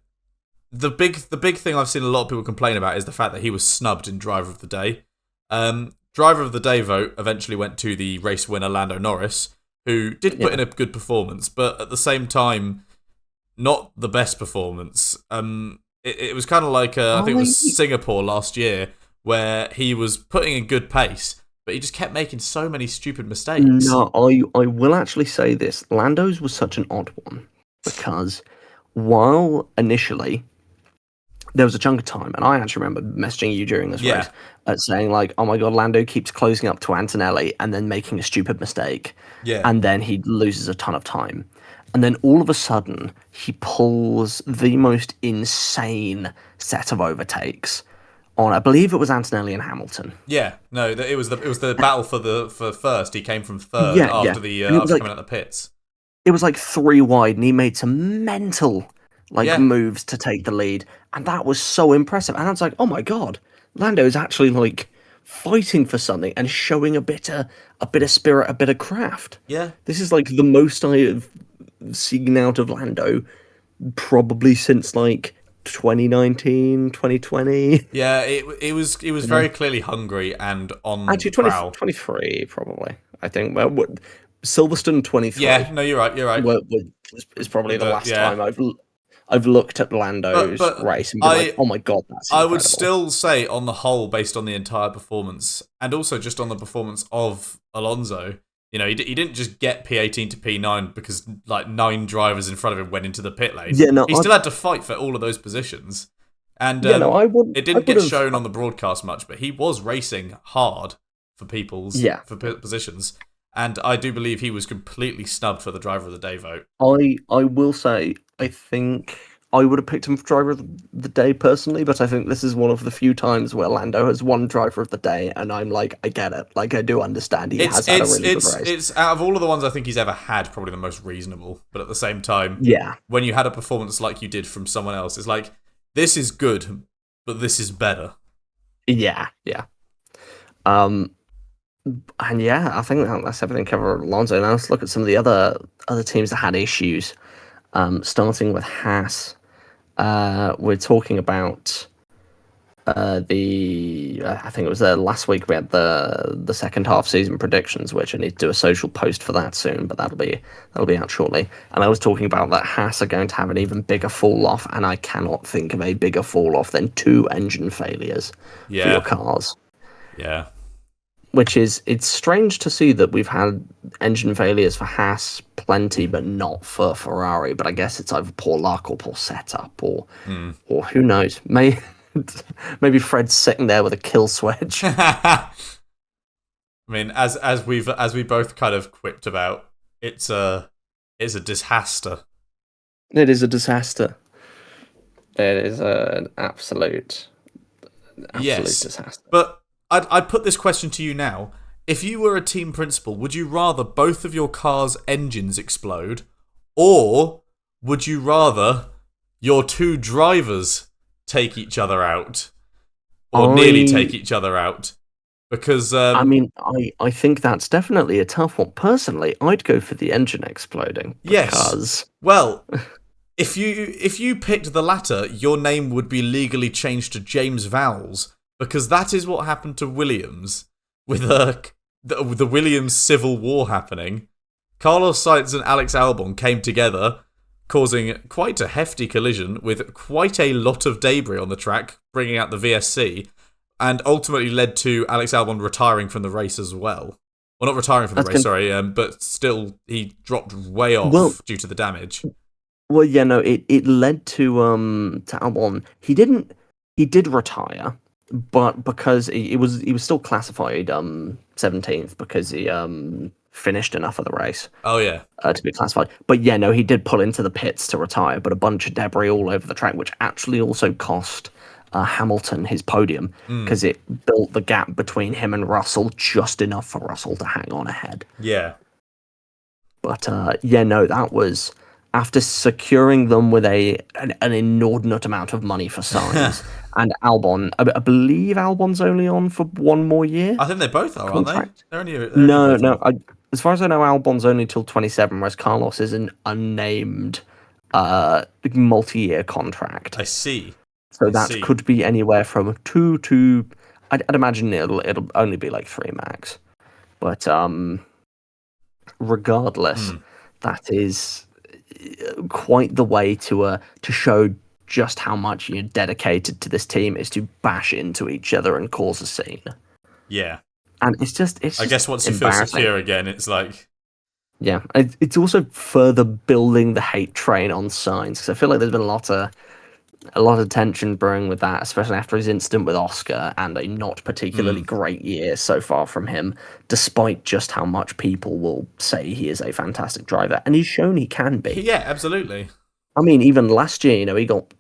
Speaker 2: big thing I've seen a lot of people complain about is the fact that he was snubbed in Driver of the Day. Driver of the Day vote eventually went to the race winner Lando Norris, who did put in a good performance, but at the same time, not the best performance. It was kind of like I think it was Singapore last year, where he was putting in good pace, but he just kept making so many stupid mistakes.
Speaker 1: No, I will actually say this. Lando's was such an odd one, because while initially there was a chunk of time, and I actually remember messaging you during this race, saying oh my god, Lando keeps closing up to Antonelli and then making a stupid mistake, and then he loses a ton of time. And then all of a sudden, he pulls the most insane set of overtakes on, I believe it was Antonelli and Hamilton.
Speaker 2: Yeah, no, it was the battle for first. He came from third after coming out the pits.
Speaker 1: It was 3 wide, and he made some mental moves to take the lead, and that was so impressive. And I was oh my god, Lando is actually fighting for something and showing a bit of spirit, a bit of craft.
Speaker 2: Yeah,
Speaker 1: this is the most I have seen out of Lando probably since 2019, 2020.
Speaker 2: Yeah, it was very clearly hungry and on
Speaker 1: actually 23 probably. I think Silverstone 23.
Speaker 2: Yeah, no, you're right.
Speaker 1: It's probably the last time I've looked at Lando's race and been like, oh my god, that's incredible.
Speaker 2: I would still say, on the whole, based on the entire performance, and also just on the performance of Alonso, you know, he didn't just get P18 to P9 because like 9 drivers in front of him went into the pit lane.
Speaker 1: Yeah, no,
Speaker 2: he still had to fight for all of those positions. And it didn't get shown on the broadcast much, but he was racing hard for positions. And I do believe he was completely snubbed for the driver of the day vote.
Speaker 1: I will say, I think I would have picked him for driver of the day personally, but I think this is one of the few times where Lando has won driver of the day, and I'm like, I get it. Like, I do understand he has had a really good race.
Speaker 2: It's out of all of the ones I think he's ever had, probably the most reasonable. But at the same time, when you had a performance like you did from someone else, it's like, this is good, but this is better.
Speaker 1: Yeah. And yeah, I think that's everything covered Alonso. Now let's look at some of the other teams that had issues. Starting with Haas, we're talking about I think it was last week we had the second half season predictions, which I need to do a social post for that soon, but that'll be out shortly. And I was talking about that Haas are going to have an even bigger fall off, and I cannot think of a bigger fall off than 2 engine failures for your cars.
Speaker 2: Yeah.
Speaker 1: Which it's strange to see that we've had engine failures for Haas plenty, but not for Ferrari. But I guess it's either poor luck or poor setup, or who knows? Maybe Fred's sitting there with a kill switch.
Speaker 2: I mean, as we both kind of quipped about, it's a disaster.
Speaker 1: It is a disaster. It is an absolute disaster.
Speaker 2: But I'd put this question to you now. If you were a team principal, would you rather both of your car's engines explode, or would you rather your 2 drivers take each other out, or nearly take each other out? Because
Speaker 1: I mean, I think that's definitely a tough one. Personally, I'd go for the engine exploding.
Speaker 2: Yes. Well, if you picked the latter, your name would be legally changed to James Vowles. Because that is what happened to Williams with the Williams civil war happening. Carlos Sainz and Alex Albon came together, causing quite a hefty collision with quite a lot of debris on the track, bringing out the VSC, and ultimately led to Alex Albon retiring from the race as well. Well, not retiring from the race, sorry, but still he dropped way off due to the damage.
Speaker 1: Well, yeah, no, it led to Albon. He did retire. But because he was still classified 17th because he finished enough of the race.
Speaker 2: Oh yeah,
Speaker 1: to be classified. But yeah, no, he did pull into the pits to retire. But a bunch of debris all over the track, which actually also cost Hamilton his podium because it built the gap between him and Russell just enough for Russell to hang on ahead.
Speaker 2: Yeah.
Speaker 1: But that was after securing them with an inordinate amount of money for Sainz. And Albon, I believe Albon's only on for 1 more year.
Speaker 2: I think they both are,
Speaker 1: contract.
Speaker 2: Aren't they? They're
Speaker 1: no. As far as I know, Albon's only till 27, whereas Carlos is an unnamed multi-year contract.
Speaker 2: I see.
Speaker 1: So that could be anywhere from 2 to... I'd imagine it'll only be like 3 max. But regardless, that is quite the way to show just how much you're dedicated to this team is to bash into each other and cause a scene.
Speaker 2: Yeah.
Speaker 1: And it's just
Speaker 2: I guess once you feel secure again, it's like...
Speaker 1: Yeah. It's also further building the hate train on Sainz, because I feel like there's been a lot of tension brewing with that, especially after his incident with Oscar and a not particularly great year so far from him, despite just how much people will say he is a fantastic driver. And he's shown he can be.
Speaker 2: Yeah, absolutely.
Speaker 1: I mean, even last year, he got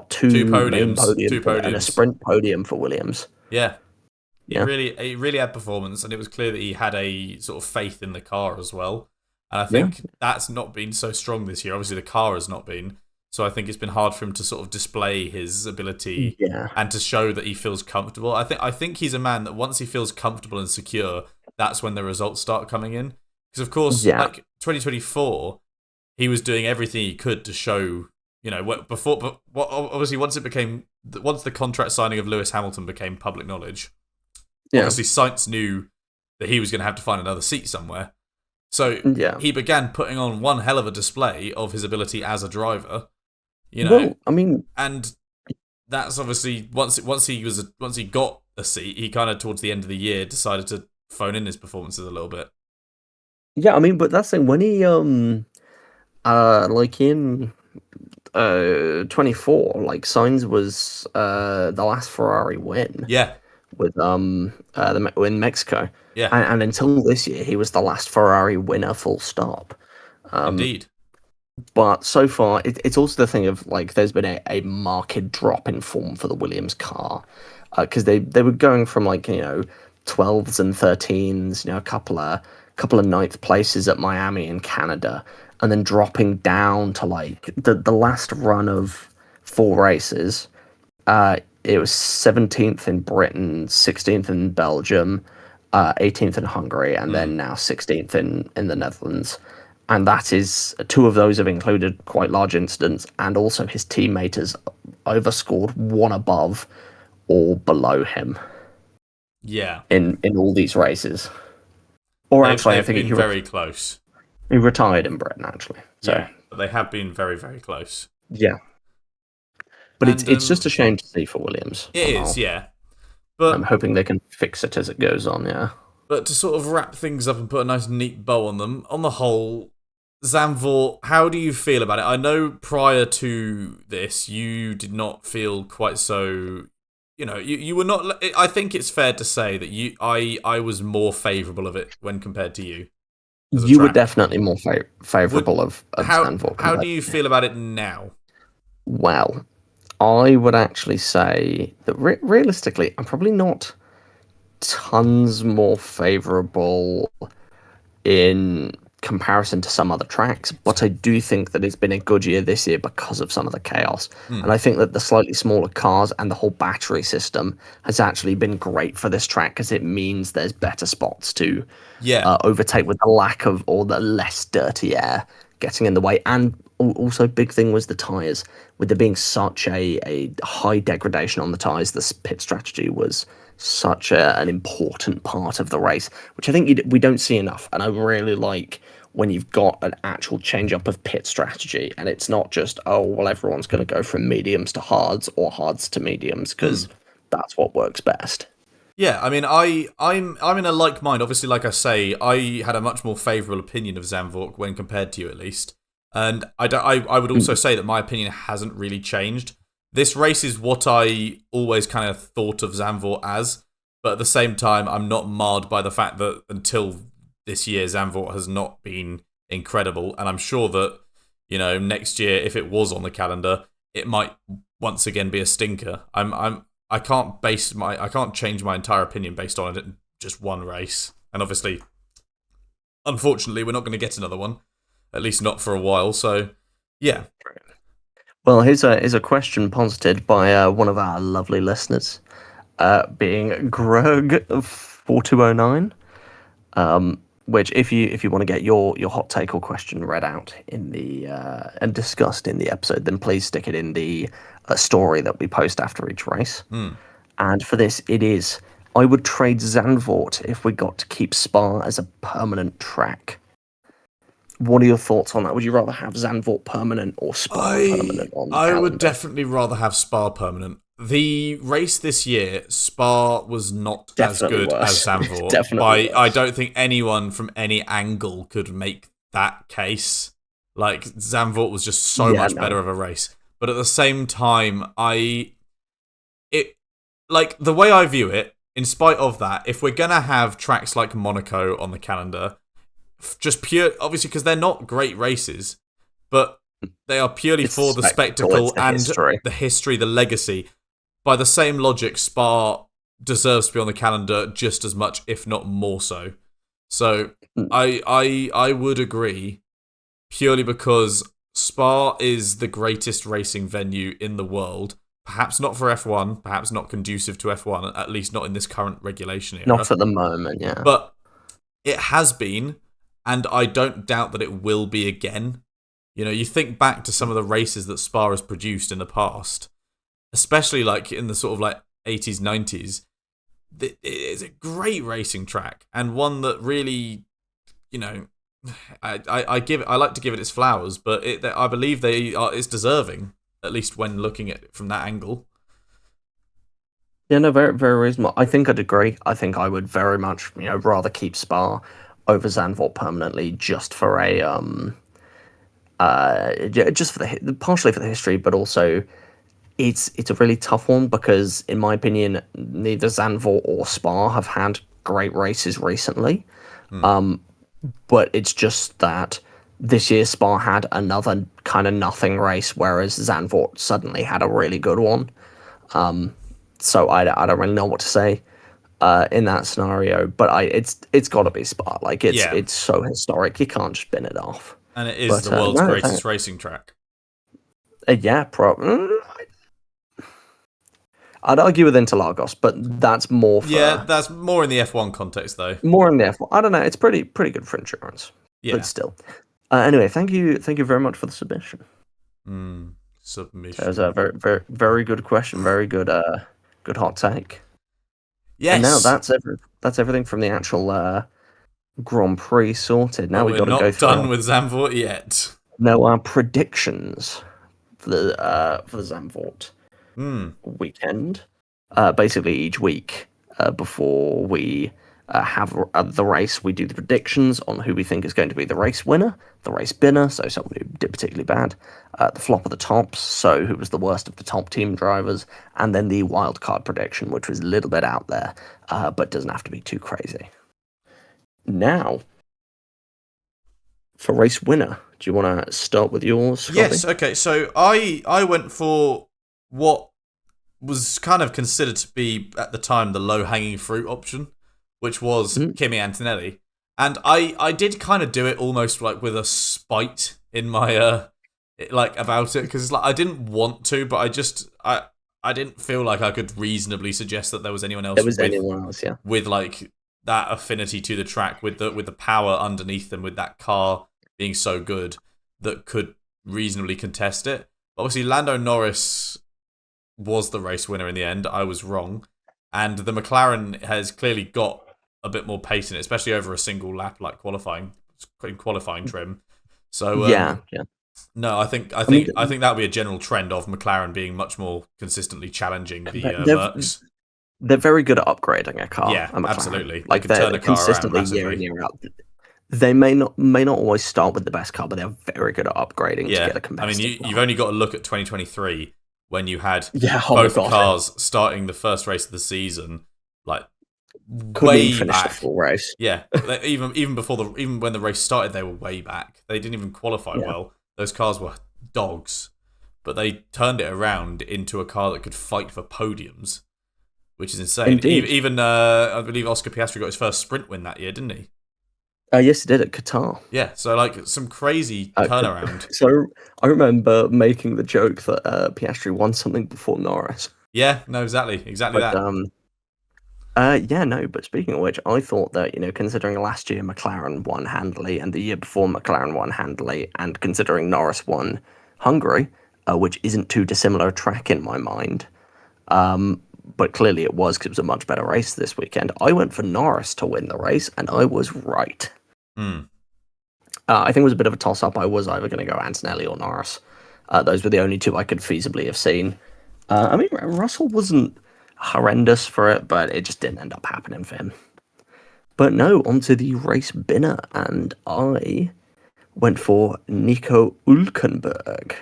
Speaker 1: two
Speaker 2: podiums
Speaker 1: and a sprint podium for Williams.
Speaker 2: Yeah. He really had performance, and it was clear that he had a sort of faith in the car as well. And I think that's not been so strong this year. Obviously, the car has not been. So I think it's been hard for him to sort of display his ability and to show that he feels comfortable. I think he's a man that once he feels comfortable and secure, that's when the results start coming in. Because of course, like 2024, he was doing everything he could to show, obviously once the contract signing of Lewis Hamilton became public knowledge, obviously Sainz knew that he was going to have to find another seat somewhere. So he began putting on one hell of a display of his ability as a driver. You know,
Speaker 1: Well, I mean,
Speaker 2: and that's obviously once he got a seat, he kind of towards the end of the year decided to phone in his performances a little bit.
Speaker 1: yeah, I mean, but that's the thing, when he like in 24, like Sainz was the last Ferrari win.
Speaker 2: Yeah.
Speaker 1: With in Mexico.
Speaker 2: Yeah.
Speaker 1: And until this year he was the last Ferrari winner, full stop.
Speaker 2: Indeed.
Speaker 1: But so far it's also the thing of like there's been a marked drop in form for the Williams car, because they were going from like 12s and 13s, a couple of ninth places at Miami in Canada, and then dropping down to like the last run of 4 races. It was 17th in Britain, 16th in Belgium, 18th in Hungary, and then now 16th in the Netherlands. And that is 2 of those have included quite large incidents, and also his teammate has overscored 1 above or below him.
Speaker 2: Yeah.
Speaker 1: In all these races. Or actually, I think
Speaker 2: been very close.
Speaker 1: He retired in Britain, actually. So.
Speaker 2: Yeah, but they have been very, very close.
Speaker 1: Yeah. But it's just a shame to see for Williams.
Speaker 2: It is, yeah. But
Speaker 1: I'm hoping they can fix it as it goes on, yeah.
Speaker 2: But to sort of wrap things up and put a nice neat bow on them, on the whole, Zandvoort, how do you feel about it? I know prior to this, you did not feel quite so... you were not... I think it's fair to say that I was more favourable of it when compared to you.
Speaker 1: You were definitely more favourable of Zandvoort.
Speaker 2: How do you feel about it now?
Speaker 1: Well, I would actually say that realistically, I'm probably not tons more favourable in comparison to some other tracks, but I do think that it's been a good year this year because of some of the chaos. And I think that the slightly smaller cars and the whole battery system has actually been great for this track, because it means there's better spots to overtake with the lack of, or the less dirty air getting in the way. And also, big thing was the tyres. With there being such a high degradation on the tyres, this pit strategy was such an important part of the race, which I think we don't see enough. And I really like when you've got an actual change up of pit strategy, and it's not just, oh, well, everyone's going to go from mediums to hards or hards to mediums, because that's what works best.
Speaker 2: Yeah, I mean, I'm in a like mind. Obviously, like I say, I had a much more favourable opinion of Zandvoort when compared to you, at least. And I would also say that my opinion hasn't really changed. This race is what I always kind of thought of Zandvoort as, but at the same time, I'm not marred by the fact that until this year, Zandvoort has not been incredible. And I'm sure that, next year, if it was on the calendar, it might once again be a stinker. I can't change my entire opinion based on it, just one race. And obviously, unfortunately, we're not going to get another one, at least not for a while. So, yeah.
Speaker 1: Well, here's a question posited by one of our lovely listeners, being Grug4209, which if you want to get your hot take or question read out in the and discussed in the episode, then please stick it in the story that we post after each race. And for this, it is, I would trade Zandvoort if we got to keep Spa as a permanent track. What are your thoughts on that? Would you rather have Zandvoort permanent or Spa permanent on the calendar?
Speaker 2: I would definitely rather have Spa permanent. The race this year, Spa was not definitely as good as Zandvoort. Definitely I don't think anyone from any angle could make that case. Like, Zandvoort was just so much better of a race. But at the same time, the way I view it, in spite of that, if we're going to have tracks like Monaco on the calendar, just pure, obviously, because they're not great races, but they are purely for the spectacle and the history, the legacy. By the same logic, Spa deserves to be on the calendar just as much, if not more so. So I would agree, purely because Spa is the greatest racing venue in the world. Perhaps not for F1, perhaps not conducive to F1, at least not in this current regulation era.
Speaker 1: Not at the moment, yeah.
Speaker 2: But it has been, and I don't doubt that it will be again. You think back to some of the races that Spa has produced in the past, especially like in the sort of like 80s, 90s. It is a great racing track, and one that really, I like to give it its flowers, but I believe it's deserving. at least when looking at it from that angle.
Speaker 1: Yeah, no, very, very reasonable. I think I'd agree. I think I would very much, rather keep Spa over Zandvoort permanently, just for just for partially for the history, but also it's a really tough one because, in my opinion, neither Zandvoort or Spa have had great races recently. But it's just that this year Spa had another kind of nothing race, whereas Zandvoort suddenly had a really good one. So I don't really know what to say in that scenario, but it's got to be Spa. Like it's so historic, you can't just bin it off.
Speaker 2: And it is the world's greatest racing track.
Speaker 1: Yeah, I'd argue with Interlagos, but that's more for...
Speaker 2: Yeah, that's more in the F1 context, though.
Speaker 1: More in the F1. I don't know, it's pretty good for endurance.
Speaker 2: Yeah.
Speaker 1: But still. Anyway, thank you very much for the submission.
Speaker 2: Submission.
Speaker 1: That was a very, very, very good question. Very good good hot take.
Speaker 2: Yes.
Speaker 1: And now that's everything from the actual Grand Prix sorted. Now we've got to go through...
Speaker 2: We're not done with Zandvoort yet.
Speaker 1: No, our predictions for the Zandvoort weekend. Basically, each week before we have the race, we do the predictions on who we think is going to be the race winner, the race binner, so someone who did particularly bad, the flop of the tops, so who was the worst of the top team drivers, and then the wildcard prediction, which was a little bit out there, but doesn't have to be too crazy. Now, for race winner, do you want to start with yours, Scotty?
Speaker 2: Yes, okay, so I went for what was kind of considered to be, at the time, the low-hanging fruit option, which was Kimi Antonelli. And I did kind of do it almost like with a spite in my, about it, because I didn't want to, but I didn't feel like I could reasonably suggest that there was anyone else with like that affinity to the track, with the power underneath them, with that car being so good that could reasonably contest it. Obviously, Lando Norris was the race winner in the end. I was wrong. And the McLaren has clearly got a bit more pace in it, especially over a single lap, like qualifying trim. So
Speaker 1: yeah.
Speaker 2: No, I think that would be a general trend of McLaren being much more consistently challenging the Mercs.
Speaker 1: They're very good at upgrading a car.
Speaker 2: Yeah, absolutely.
Speaker 1: Like they're
Speaker 2: turn a car
Speaker 1: consistently year in, year out. They may not always start with the best car, but they're very good at upgrading to get a competitive car.
Speaker 2: You've only got to look at 2023 when you had
Speaker 1: both
Speaker 2: cars starting the first race of the season, like
Speaker 1: couldn't
Speaker 2: way
Speaker 1: even finish
Speaker 2: back.
Speaker 1: the full race.
Speaker 2: Yeah, even when the race started, they were way back. They didn't even qualify well. Those cars were dogs, but they turned it around into a car that could fight for podiums, which is insane.
Speaker 1: Indeed.
Speaker 2: Even I believe Oscar Piastri got his first sprint win that year, didn't he?
Speaker 1: Yes, he did at Qatar.
Speaker 2: Yeah, so like some crazy turnaround.
Speaker 1: So I remember making the joke that Piastri won something before Norris.
Speaker 2: Yeah, no, exactly that.
Speaker 1: But speaking of which, I thought that, considering last year McLaren won handily and the year before McLaren won handily, and considering Norris won Hungary, which isn't too dissimilar a track in my mind, but clearly it was because it was a much better race this weekend, I went for Norris to win the race, and I was right. I think it was a bit of a toss-up. I was either going to go Antonelli or Norris. Those were the only two I could feasibly have seen. Russell wasn't horrendous for it, but it just didn't end up happening for him. But no, onto the race binner, and I went for Nico Hülkenberg,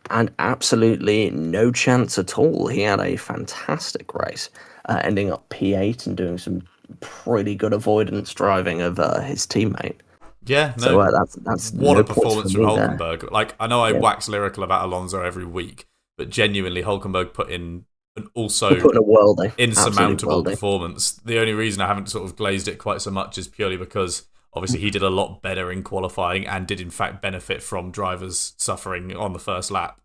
Speaker 1: and absolutely no chance at all. He had a fantastic race, ending up P8 and doing some pretty good avoidance driving of his teammate.
Speaker 2: Yeah, no.
Speaker 1: So that's
Speaker 2: what
Speaker 1: no
Speaker 2: a performance from Hülkenberg.
Speaker 1: There.
Speaker 2: Like, I know I wax lyrical about Alonso every week, but genuinely Hülkenberg put in an insurmountable performance. The only reason I haven't sort of glazed it quite so much is purely because obviously he did a lot better in qualifying and did in fact benefit from drivers suffering on the first lap.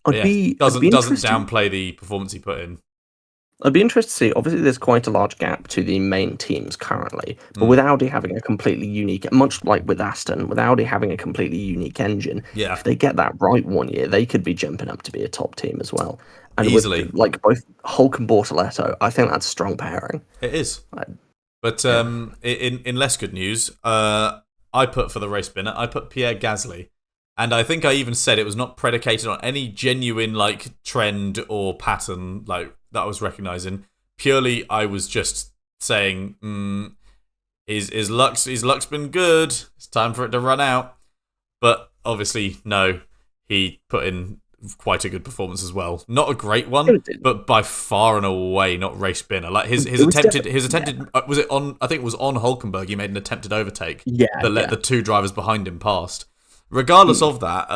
Speaker 2: Doesn't downplay the performance he put in.
Speaker 1: I'd be interested to see. Obviously, there's quite a large gap to the main teams currently, but with Audi having a completely unique, much like with Aston, with Audi having a completely unique engine, if they get that right one year, they could be jumping up to be a top team as well. And
Speaker 2: easily,
Speaker 1: with both Hulk and Bortoletto, I think that's a strong pairing.
Speaker 2: It is. But in less good news, I put for the race binner, I put Pierre Gasly, And I think I even said it was not predicated on any genuine like trend or pattern like that I was recognizing. Purely, I was just saying, his luck's been good. It's time for it to run out. But obviously, no, he put in quite a good performance as well. Not a great one, but by far and away not race spinner. Like his attempted was it on? I think it was on Hulkenberg. He made an attempted overtake that let the two drivers behind him past. Regardless of that,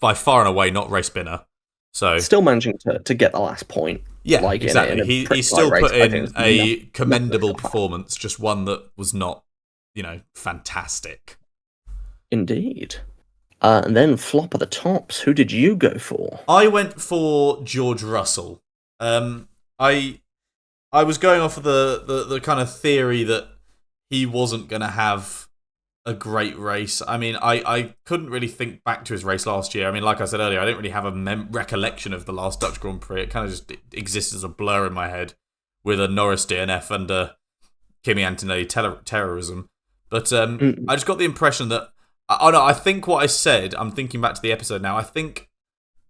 Speaker 2: by far and away not race spinner. So
Speaker 1: still managing to get the last point.
Speaker 2: Yeah, like exactly. He still put in a commendable performance, just one that was not, fantastic.
Speaker 1: Indeed. And then flop of the tops. Who did you go for?
Speaker 2: I went for George Russell. I was going off of the kind of theory that he wasn't going to have a great race. I mean, I couldn't really think back to his race last year. I mean, like I said earlier, I didn't really have a recollection of the last Dutch Grand Prix. It kind of just exists as a blur in my head with a Norris DNF and a Kimi Antonelli terrorism. But I just got the impression that I think what I said, I'm thinking back to the episode now, I think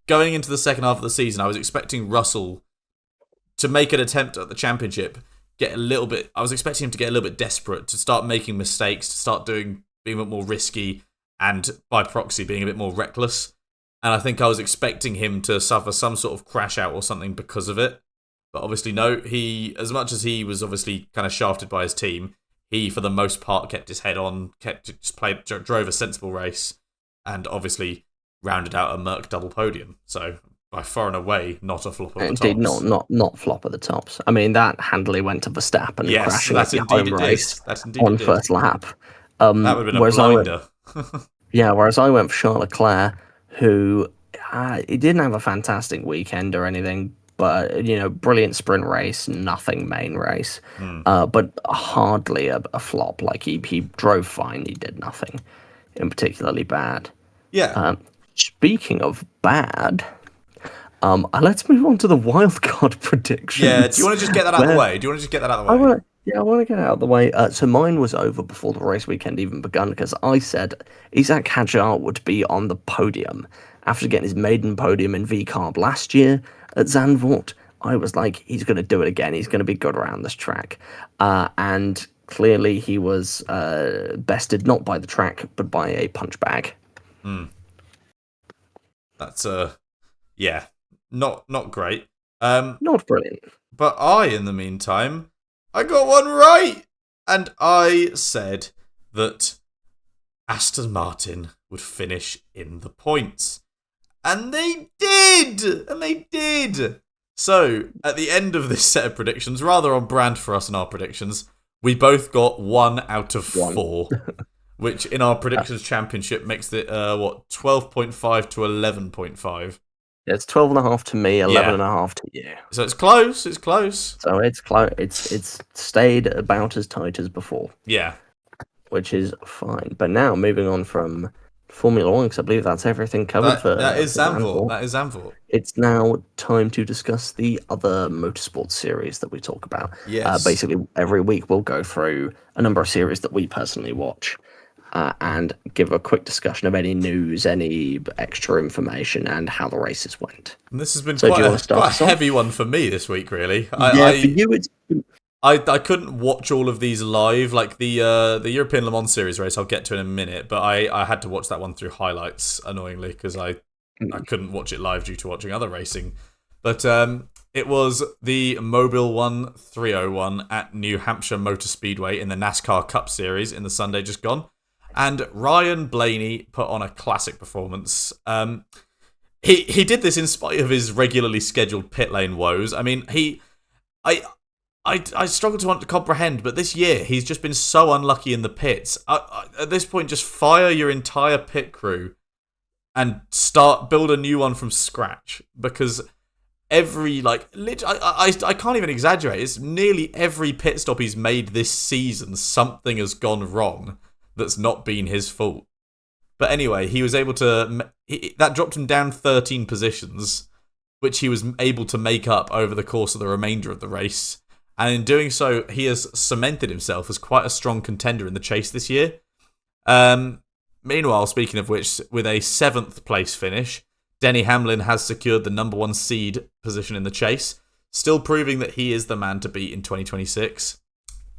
Speaker 2: going into the second half of the season, I was expecting Russell to make an attempt at the championship, I was expecting him to get a little bit desperate, to start making mistakes, to start being a bit more risky, and by proxy, being a bit more reckless. And I think I was expecting him to suffer some sort of crash out or something because of it. But obviously, no, as much as he was obviously kind of shafted by his team, he, for the most part, kept his head on, drove a sensible race, and obviously rounded out a Merc double podium. So, by far and away, not a flop of the tops.
Speaker 1: Indeed, not flop of the tops. I mean, that handily went to Verstappen crashing at the home race on first lap.
Speaker 2: That would have been a blinder.
Speaker 1: Whereas I went for Charles Leclerc, who he didn't have a fantastic weekend or anything, but brilliant sprint race, nothing main race, but hardly a flop. Like he drove fine, he did nothing in particularly bad.
Speaker 2: Yeah.
Speaker 1: Speaking of bad, let's move on to the wildcard predictions.
Speaker 2: Yeah, do you want to just get that out of the way? I want
Speaker 1: to get it out of the way. So mine was over before the race weekend even begun, because I said Isaac Hadjar would be on the podium after getting his maiden podium in V-Carb last year at Zandvoort. I was like, he's going to do it again. He's going to be good around this track. And clearly he was bested not by the track, but by a punch bag.
Speaker 2: That's not great.
Speaker 1: Not brilliant.
Speaker 2: But in the meantime, I got one right. And I said that Aston Martin would finish in the points. And they did! So, at the end of this set of predictions, rather on brand for us and our predictions, we both got 1 out of 4. Which in our predictions championship makes it 12.5 to 11.5.
Speaker 1: Yeah, it's 12.5 to me, 11.5 to you.
Speaker 2: So it's close. So
Speaker 1: it's close. It's stayed about as tight as before.
Speaker 2: Yeah,
Speaker 1: which is fine. But now moving on from Formula One, because I believe that's everything covered for
Speaker 2: that is Zandvoort. That is Zandvoort.
Speaker 1: It's now time to discuss the other motorsport series that we talk about.
Speaker 2: Yes.
Speaker 1: Basically, every week we'll go through a number of series that we personally watch. And give a quick discussion of any news, any extra information, and how the races went.
Speaker 2: And this has been quite a heavy one for me this week, really.
Speaker 1: For you, it's...
Speaker 2: I couldn't watch all of these live, like the European Le Mans Series race. I'll get to in a minute, but I had to watch that one through highlights, annoyingly, because I couldn't watch it live due to watching other racing. But it was the Mobile 1 301 at New Hampshire Motor Speedway in the NASCAR Cup Series in the Sunday just gone. And Ryan Blaney put on a classic performance. He did this in spite of his regularly scheduled pit lane woes. I mean, I struggle to comprehend, but this year he's just been so unlucky in the pits. At this point, just fire your entire pit crew and build a new one from scratch, because every I can't even exaggerate. It's nearly every pit stop he's made this season, something has gone wrong. That's not been his fault. But anyway, he was able to... that dropped him down 13 positions, which he was able to make up over the course of the remainder of the race. And in doing so, he has cemented himself as quite a strong contender in the chase this year. Meanwhile, speaking of which, with a 7th place finish, Denny Hamlin has secured the number 1 seed position in the chase, still proving that he is the man to beat in 2026.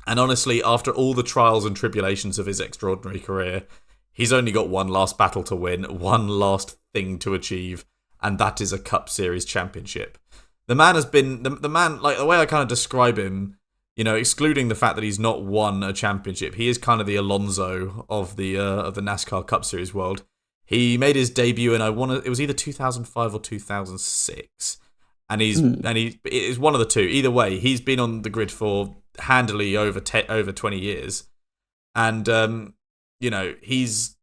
Speaker 2: And honestly, after all the trials and tribulations of his extraordinary career, he's only got one last battle to win, one last thing to achieve, and that is a Cup Series championship. The man has been... The man, like, the way I kind of describe him, you know, excluding the fact that he's not won a championship, he is kind of the Alonso of the NASCAR Cup Series world. He made his debut in, it was either 2005 or 2006. And it is one of the two. Either way, he's been on the grid for handily over 20 years. And, you know, he's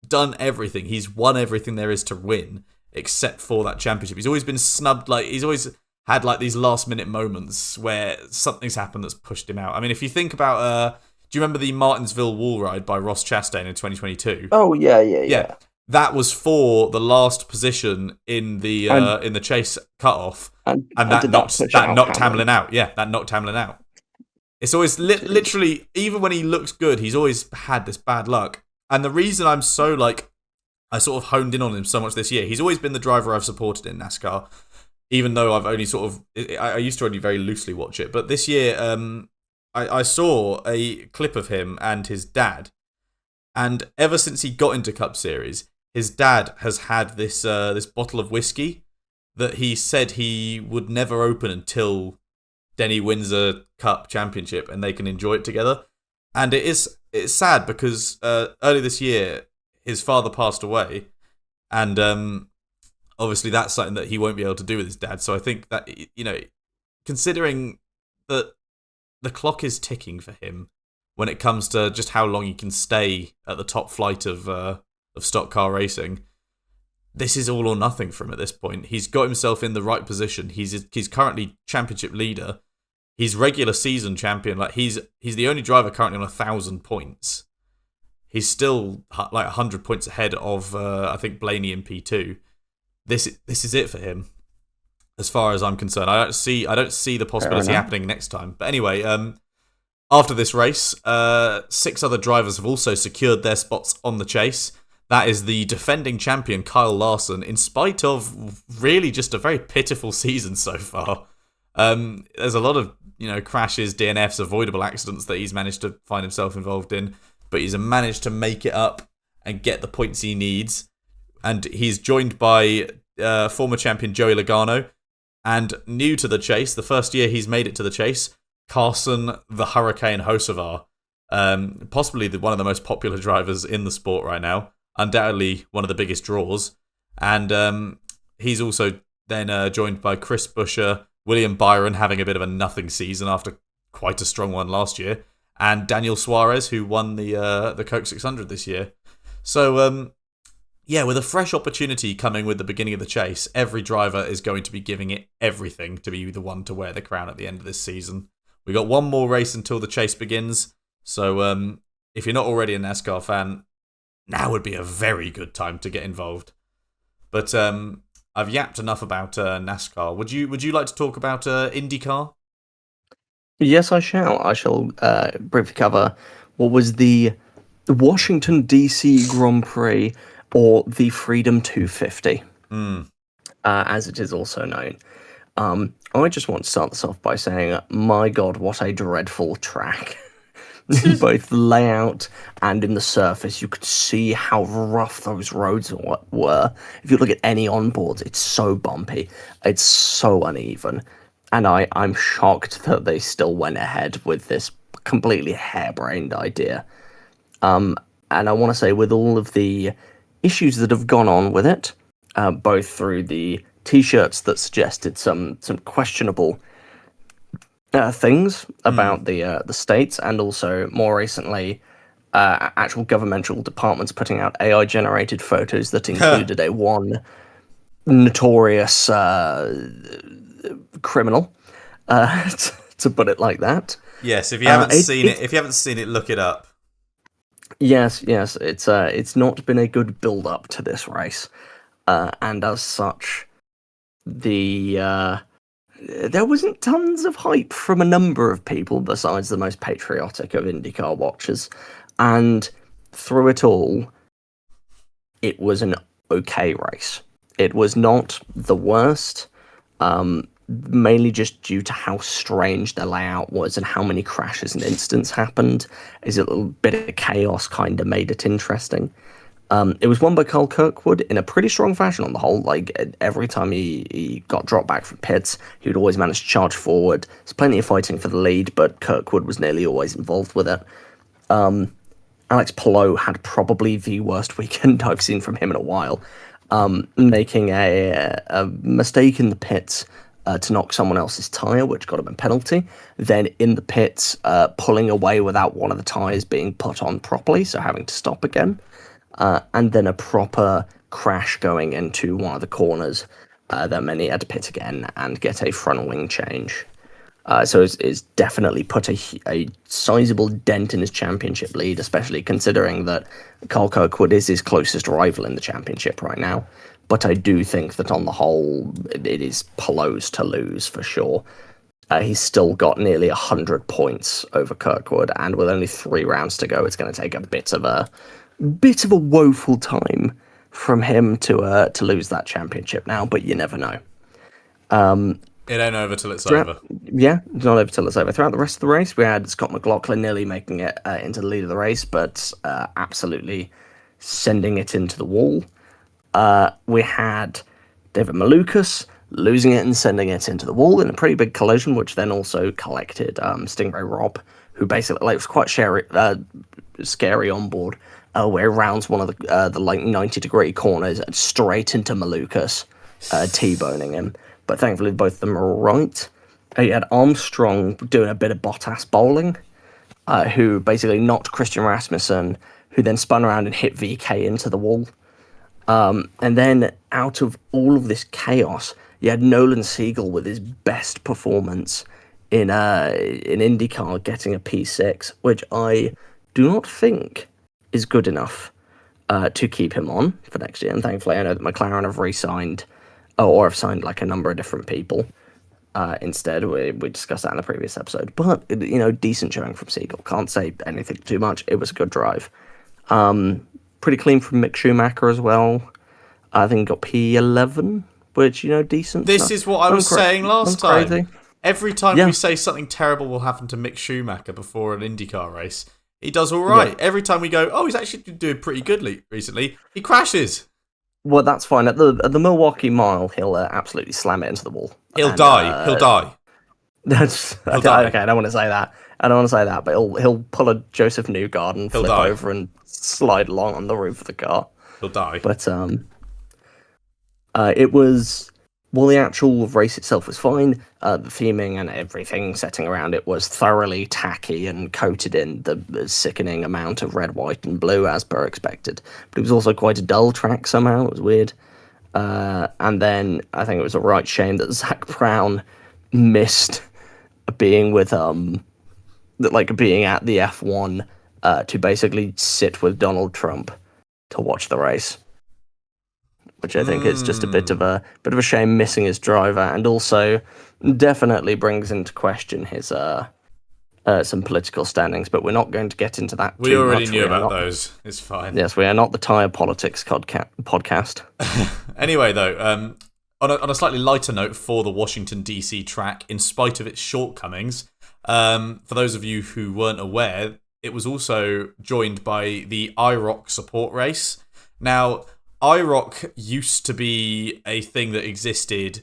Speaker 2: done everything. He's won everything there is to win, except for that championship. He's always been snubbed. Like, he's always had, like, these last-minute moments where something's happened that's pushed him out. I mean, if you think about... do you remember the Martinsville wall ride by Ross Chastain in 2022?
Speaker 1: Oh, yeah.
Speaker 2: That was for the last position in the chase cutoff, and that knocked Hamlin out. Yeah, that knocked Hamlin out. It's always literally, even when he looks good, he's always had this bad luck. And the reason I'm so I sort of honed in on him so much this year, he's always been the driver I've supported in NASCAR, even though I've only I used to only very loosely watch it. But this year, I saw a clip of him and his dad, and ever since he got into Cup Series, his dad has had this bottle of whiskey that he said he would never open until Denny wins a Cup championship and they can enjoy it together. And it's sad because early this year his father passed away, and obviously that's something that he won't be able to do with his dad. So I think that, you know, considering that the clock is ticking for him when it comes to just how long he can stay at the top flight of stock car racing, this is all or nothing for him at this point. He's got himself in the right position. He's currently championship leader. He's regular season champion. Like, he's the only driver currently on 1,000 points. He's still like 100 points ahead of I think Blaney in P2. This is it for him, as far as I'm concerned. I don't see the possibility happening next time. But anyway, after this race, 6 other drivers have also secured their spots on the chase. That is the defending champion, Kyle Larson, in spite of really just a very pitiful season so far. There's a lot of, you know, crashes, DNFs, avoidable accidents that he's managed to find himself involved in, but he's managed to make it up and get the points he needs. And he's joined by former champion Joey Logano, and new to the chase, the first year he's made it to the chase, Carson the Hurricane Hocevar, possibly one of the most popular drivers in the sport right now. Undoubtedly one of the biggest draws. And he's also then joined by Chris Buescher, William Byron having a bit of a nothing season after quite a strong one last year, and Daniel Suarez, who won the Coke 600 this year. So, with a fresh opportunity coming with the beginning of the chase, every driver is going to be giving it everything to be the one to wear the crown at the end of this season. We got one more race until the chase begins. So, if you're not already a NASCAR fan, now would be a very good time to get involved. But I've yapped enough about NASCAR. Would you like to talk about IndyCar?
Speaker 1: Yes, I shall. I shall briefly cover what was the Washington, D.C. Grand Prix, or the Freedom 250, as it is also known. I just want to start this off by saying, my God, what a dreadful track. In both the layout and in the surface, you could see how rough those roads were. If you look at any onboards, it's so bumpy. It's so uneven. And I'm shocked that they still went ahead with this completely harebrained idea. And I want to say, with all of the issues that have gone on with it, both through the T-shirts that suggested some questionable things about the states, and also more recently actual governmental departments putting out AI-generated photos that included a one notorious criminal, to put it like that.
Speaker 2: Yes, if you haven't seen it, look it up.
Speaker 1: Yes, it's not been a good build-up to this race, and as such, there wasn't tons of hype from a number of people besides the most patriotic of IndyCar watchers. And through it all, it was an okay race. It was not the worst, mainly just due to how strange the layout was and how many crashes and incidents happened. Is a little bit of chaos kind of made it interesting. It was won by Carl Kirkwood in a pretty strong fashion on the whole. Like, every time he got dropped back from pits, he would always manage to charge forward. There's plenty of fighting for the lead, but Kirkwood was nearly always involved with it. Alex Palou had probably the worst weekend I've seen from him in a while, making a mistake in the pits to knock someone else's tyre, which got him a penalty. Then in the pits, pulling away without one of the tyres being put on properly, so having to stop again. And then a proper crash going into one of the corners that meant he had to pit again and get a front wing change. So it's definitely put a sizable dent in his championship lead, especially considering that Carl Kirkwood is his closest rival in the championship right now. But I do think that on the whole, it is Palou's to lose for sure. He's still got nearly 100 points over Kirkwood, and with only 3 rounds to go, it's going to take a bit of a woeful time from him to lose that championship now. But you never know.
Speaker 2: It ain't over till it's over.
Speaker 1: Yeah, it's not over till it's over. Throughout the rest of the race, we had Scott McLaughlin nearly making it into the lead of the race, but absolutely sending it into the wall. We had David Malukas losing it and sending it into the wall in a pretty big collision, which then also collected Stingray Rob, who basically was quite scary on board, where he rounds one of the 90-degree corners and straight into Malukas, T-boning him. But thankfully, both of them are all right. You had Armstrong doing a bit of Bottas bowling, who basically knocked Christian Rasmussen, who then spun around and hit VK into the wall. And then out of all of this chaos, you had Nolan Siegel with his best performance in IndyCar getting a P6, which I do not think is good enough to keep him on for next year. And thankfully, I know that McLaren have re-signed, or have signed like a number of different people instead. We discussed that in the previous episode. But, decent showing from Siegel. Can't say anything too much. It was a good drive. Pretty clean from Mick Schumacher as well. I think he got P11, which, decent.
Speaker 2: This is what I was saying last time. Crazy. Every time we say something terrible will happen to Mick Schumacher before an IndyCar race, he does all right. Yeah. Every time we go, he's actually been doing pretty good recently, he crashes.
Speaker 1: Well, that's fine. At the Milwaukee Mile, he'll absolutely slam it into the wall.
Speaker 2: He'll die. He'll die.
Speaker 1: Okay, I don't want to say that. But he'll pull a Joseph Newgarden, flip over, and slide along on the roof of the car.
Speaker 2: He'll die.
Speaker 1: But it was. Well, the actual race itself was fine. The theming and everything setting around it was thoroughly tacky and coated in the sickening amount of red, white, and blue, as per expected. But it was also quite a dull track somehow. It was weird. And then I think it was a right shame that Zach Brown missed being with being at the F1 to basically sit with Donald Trump to watch the race. Which I think is just a bit of a shame, missing his driver, and also definitely brings into question his some political standings. But we're not going to get into that.
Speaker 2: We already knew about those. It's fine.
Speaker 1: Yes, we are not the Tyre Politics podcast.
Speaker 2: Anyway, though, on a slightly lighter note for the Washington DC track, in spite of its shortcomings, for those of you who weren't aware, it was also joined by the IROC support race. Now, IROC used to be a thing that existed,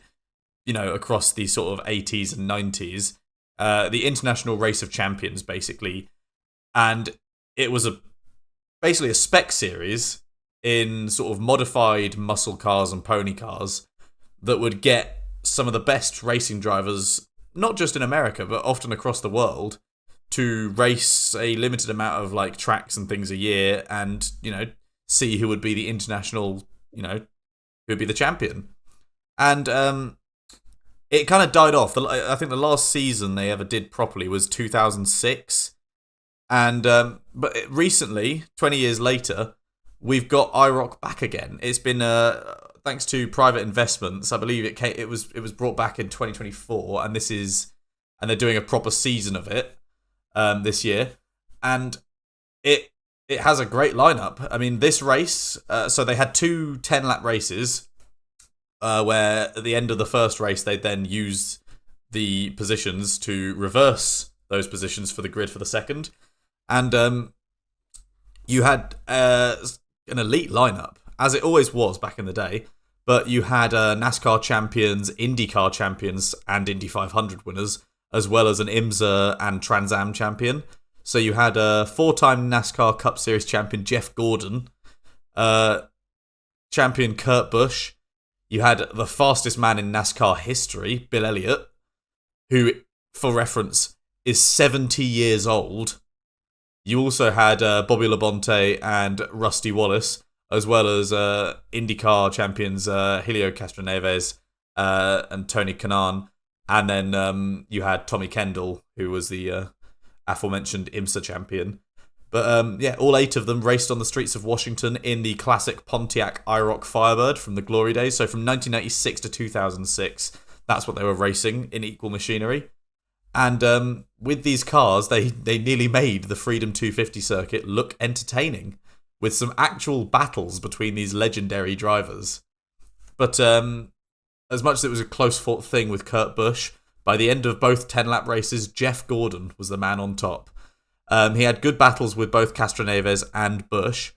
Speaker 2: across the sort of 80s and 90s, the International Race of Champions, basically. And it was basically a spec series in sort of modified muscle cars and pony cars that would get some of the best racing drivers, not just in America, but often across the world, to race a limited amount of tracks and things a year and, see who would be the international, who would be the champion. And it kind of died off. I think the last season they ever did properly was 2006. And but recently, 20 years later, we've got IROC back again. It's been thanks to private investments. I believe it was brought back in 2024, and they're doing a proper season of it this year. And it has a great lineup. I mean, this race, so they had 2 10-lap races, where at the end of the first race, they then used the positions to reverse those positions for the grid for the second. And you had an elite lineup, as it always was back in the day, but you had NASCAR champions, IndyCar champions, and Indy 500 winners, as well as an IMSA and Trans Am champion. So you had a 4-time NASCAR Cup Series champion, Jeff Gordon, champion Kurt Busch. You had the fastest man in NASCAR history, Bill Elliott, who, for reference, is 70 years old. You also had Bobby Labonte and Rusty Wallace, as well as IndyCar champions Helio Castroneves and Tony Kanaan. And then you had Tommy Kendall, who was the aforementioned IMSA champion. But all 8 of them raced on the streets of Washington in the classic Pontiac IROC Firebird from the glory days. So from 1996 to 2006, that's what they were racing in equal machinery. And with these cars, they nearly made the Freedom 250 circuit look entertaining, with some actual battles between these legendary drivers. But as much as it was a close-fought thing with Kurt Busch, by the end of both 10-lap races, Jeff Gordon was the man on top. He had good battles with both Castroneves and Busch.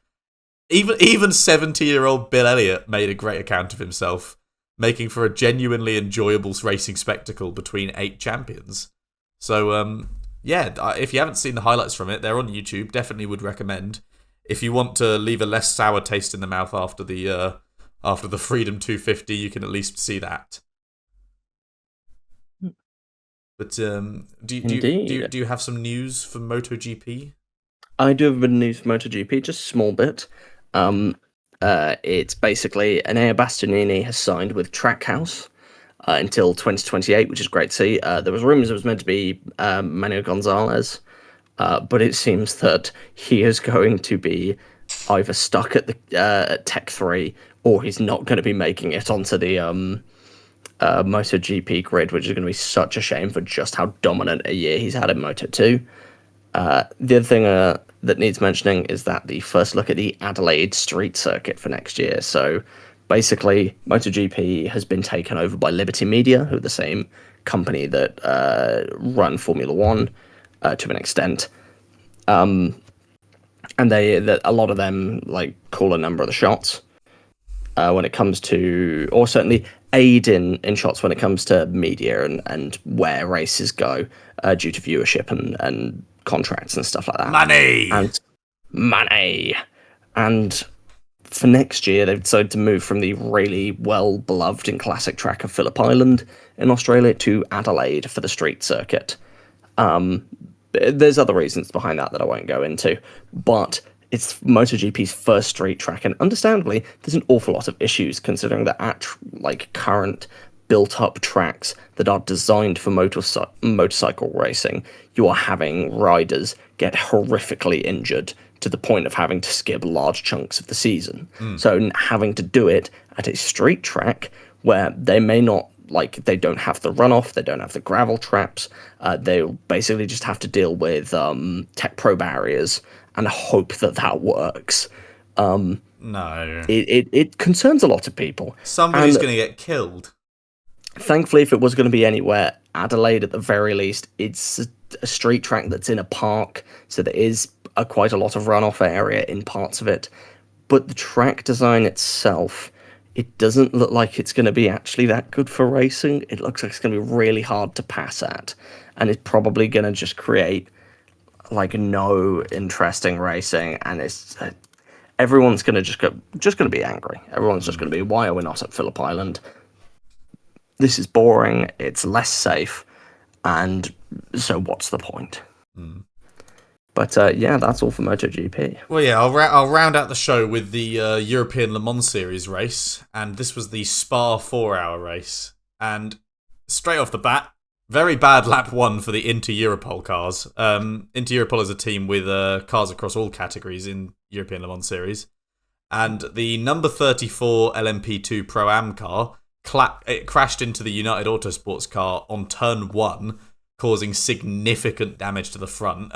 Speaker 2: Even 70-year-old Bill Elliott made a great account of himself, making for a genuinely enjoyable racing spectacle between 8 champions. So, if you haven't seen the highlights from it, they're on YouTube. Definitely would recommend. If you want to leave a less sour taste in the mouth after the Freedom 250, you can at least see that. But do you have some news for MotoGP?
Speaker 1: I do have a bit of news for MotoGP, just a small bit. It's basically Enea Bastianini has signed with Trackhouse until 2028, which is great to see. There was rumours it was meant to be Manuel Gonzalez, but it seems that he is going to be either stuck at the at Tech 3 or he's not going to be making it onto the MotoGP grid, which is going to be such a shame for just how dominant a year he's had in Moto2. The other thing that needs mentioning is that the first look at the Adelaide street circuit for next year. So basically, MotoGP has been taken over by Liberty Media, who are the same company that run Formula One to an extent. And a lot of them call a number of the shots when it comes to, or certainly aid in shots when it comes to media and where races go due to viewership and contracts and stuff like that. Money! And for next year, they've decided to move from the really well-beloved and classic track of Phillip Island in Australia to Adelaide for the street circuit. There's other reasons behind that I won't go into, but it's MotoGP's first street track, and understandably, there's an awful lot of issues considering that at current built-up tracks that are designed for motorcycle racing, you are having riders get horrifically injured to the point of having to skip large chunks of the season. So having to do it at a street track where they may not, they don't have the runoff, they don't have the gravel traps, they basically just have to deal with Tech Pro barriers and hope that works.
Speaker 2: No.
Speaker 1: It concerns a lot of people.
Speaker 2: Somebody's going to get killed.
Speaker 1: Thankfully, if it was going to be anywhere, Adelaide at the very least, it's a street track that's in a park, so there is quite a lot of runoff area in parts of it. But the track design itself, it doesn't look like it's going to be actually that good for racing. It looks like it's going to be really hard to pass at, and it's probably going to just create no interesting racing, and it's everyone's going to just going to be angry. Everyone's just going to be, why are we not at Phillip Island? This is boring, it's less safe, and so what's the point? But that's all for MotoGP.
Speaker 2: Well, yeah, I'll round out the show with the European Le Mans Series race, and this was the Spa 4-hour race. And straight off the bat, very bad lap 1 for the Inter Europol cars. Inter Europol is a team with cars across all categories in European Le Mans Series. And the number 34 LMP2 Pro-Am car it crashed into the United Autosports car on turn 1, causing significant damage to the front.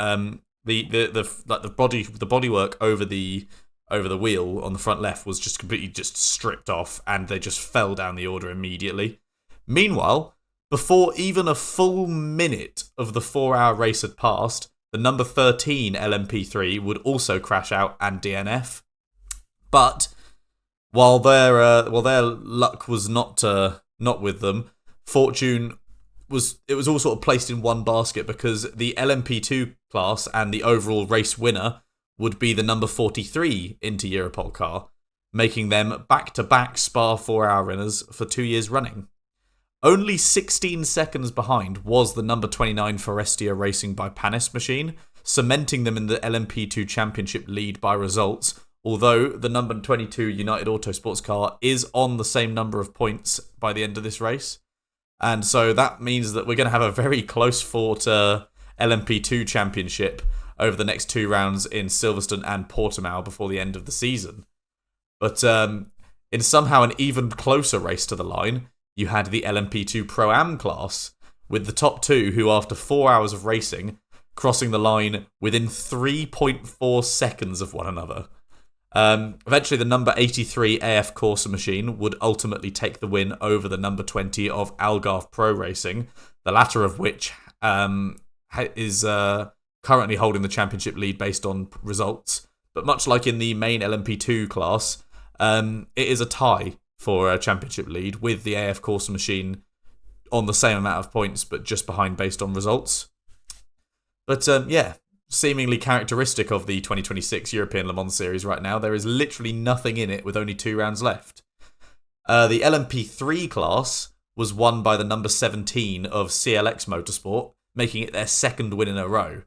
Speaker 2: the bodywork over the wheel on the front left was just completely just stripped off, and they just fell down the order immediately. Meanwhile, before even a full minute of the 4-hour race had passed, the number 13 LMP3 would also crash out and DNF. But while their luck was not with them, fortune was all sort of placed in one basket, because the LMP2 class and the overall race winner would be the number 43 Inter Europol car, making them back-to-back Spa 4-hour winners for 2 years running. Only 16 seconds behind was the number 29 Forestia Racing by Panis machine, cementing them in the LMP2 championship lead by results, although the number 22 United Autosports car is on the same number of points by the end of this race. And so that means that we're going to have a very close fought LMP2 championship over the next 2 rounds in Silverstone and Portimao before the end of the season. But in somehow an even closer race to the line, you had the LMP2 Pro-Am class, with the top 2 who, after 4 hours of racing, crossing the line within 3.4 seconds of one another. Eventually, the number 83 AF Corsa machine would ultimately take the win over the number 20 of Algarve Pro Racing, the latter of which is currently holding the championship lead based on results. But much like in the main LMP2 class, it is a tie for a championship lead, with the AF Corsa machine on the same amount of points, but just behind based on results. But seemingly characteristic of the 2026 European Le Mans Series right now, there is literally nothing in it with only 2 rounds left. The LMP3 class was won by the number 17 of CLX Motorsport, making it their 2nd win in a row.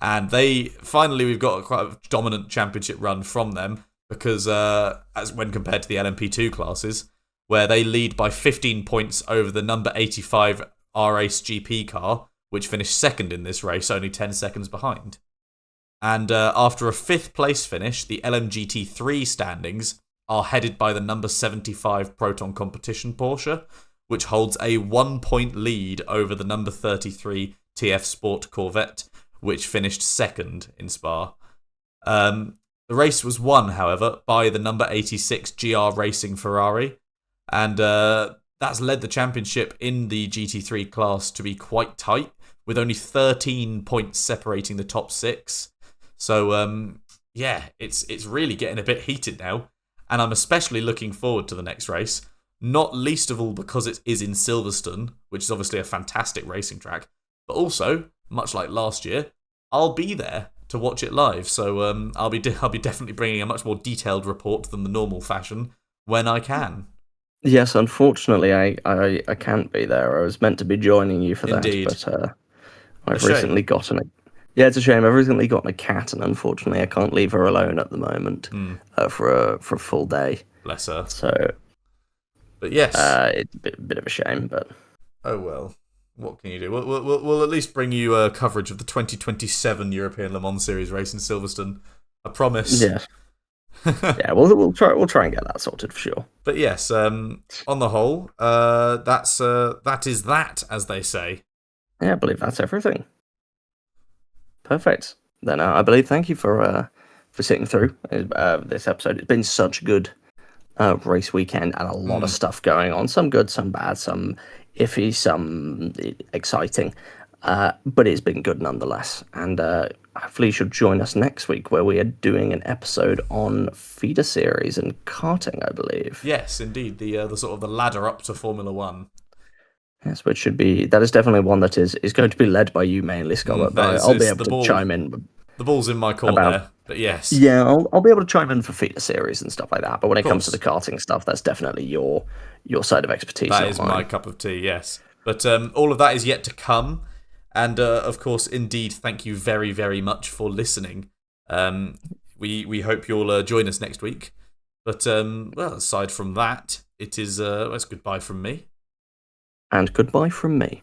Speaker 2: And we've got quite a dominant championship run from them, because as when compared to the LMP2 classes, where they lead by 15 points over the number 85 R-Ace GP car, which finished 2nd in this race, only 10 seconds behind. And after a 5th place finish, the LMGT3 standings are headed by the number 75 Proton Competition Porsche, which holds a 1-point lead over the number 33 TF Sport Corvette, which finished 2nd in Spa. The race was won, however, by the number 86 GR Racing Ferrari, and that's led the championship in the GT3 class to be quite tight, with only 13 points separating the top 6. So, it's really getting a bit heated now, and I'm especially looking forward to the next race, not least of all because it is in Silverstone, which is obviously a fantastic racing track, but also, much like last year, I'll be there to watch it live, so I'll be definitely bringing a much more detailed report than the normal fashion when I can.
Speaker 1: Yes, unfortunately, I can't be there. I was meant to be joining you for
Speaker 2: Indeed.
Speaker 1: that, but I've recently gotten a... Yeah, it's a shame. I've recently gotten a cat, and unfortunately, I can't leave her alone at the moment for a full day.
Speaker 2: Bless her.
Speaker 1: So,
Speaker 2: but yes,
Speaker 1: it's a bit of a shame, but
Speaker 2: oh well. What can you do? We'll at least bring you coverage of the 2027 European Le Mans Series race in Silverstone. I promise.
Speaker 1: Yeah. Yeah, we'll try and get that sorted for sure.
Speaker 2: But yes, on the whole, that is that, as they say.
Speaker 1: Yeah, I believe that's everything. Perfect. Then I believe thank you for sitting through this episode. It's been such a good race weekend, and a lot of stuff going on. Some good, some bad, some iffy, some exciting. But it's been good nonetheless. And hopefully you should join us next week, where we are doing an episode on feeder series and karting, I believe.
Speaker 2: Yes, indeed. The sort of the ladder up to Formula One.
Speaker 1: Yes, which that is definitely one that is going to be led by you mainly, Scobbert. But I'll be able to chime in.
Speaker 2: The ball's in my court there, but yes.
Speaker 1: Yeah, I'll be able to chime in for feeder series and stuff like that. But when it comes to the karting stuff, that's definitely your side of expertise.
Speaker 2: That is my cup of tea, yes. But all of that is yet to come. And of course, indeed, thank you very, very much for listening. We hope you'll join us next week. But well, aside from that, it's goodbye from me.
Speaker 1: And goodbye from me.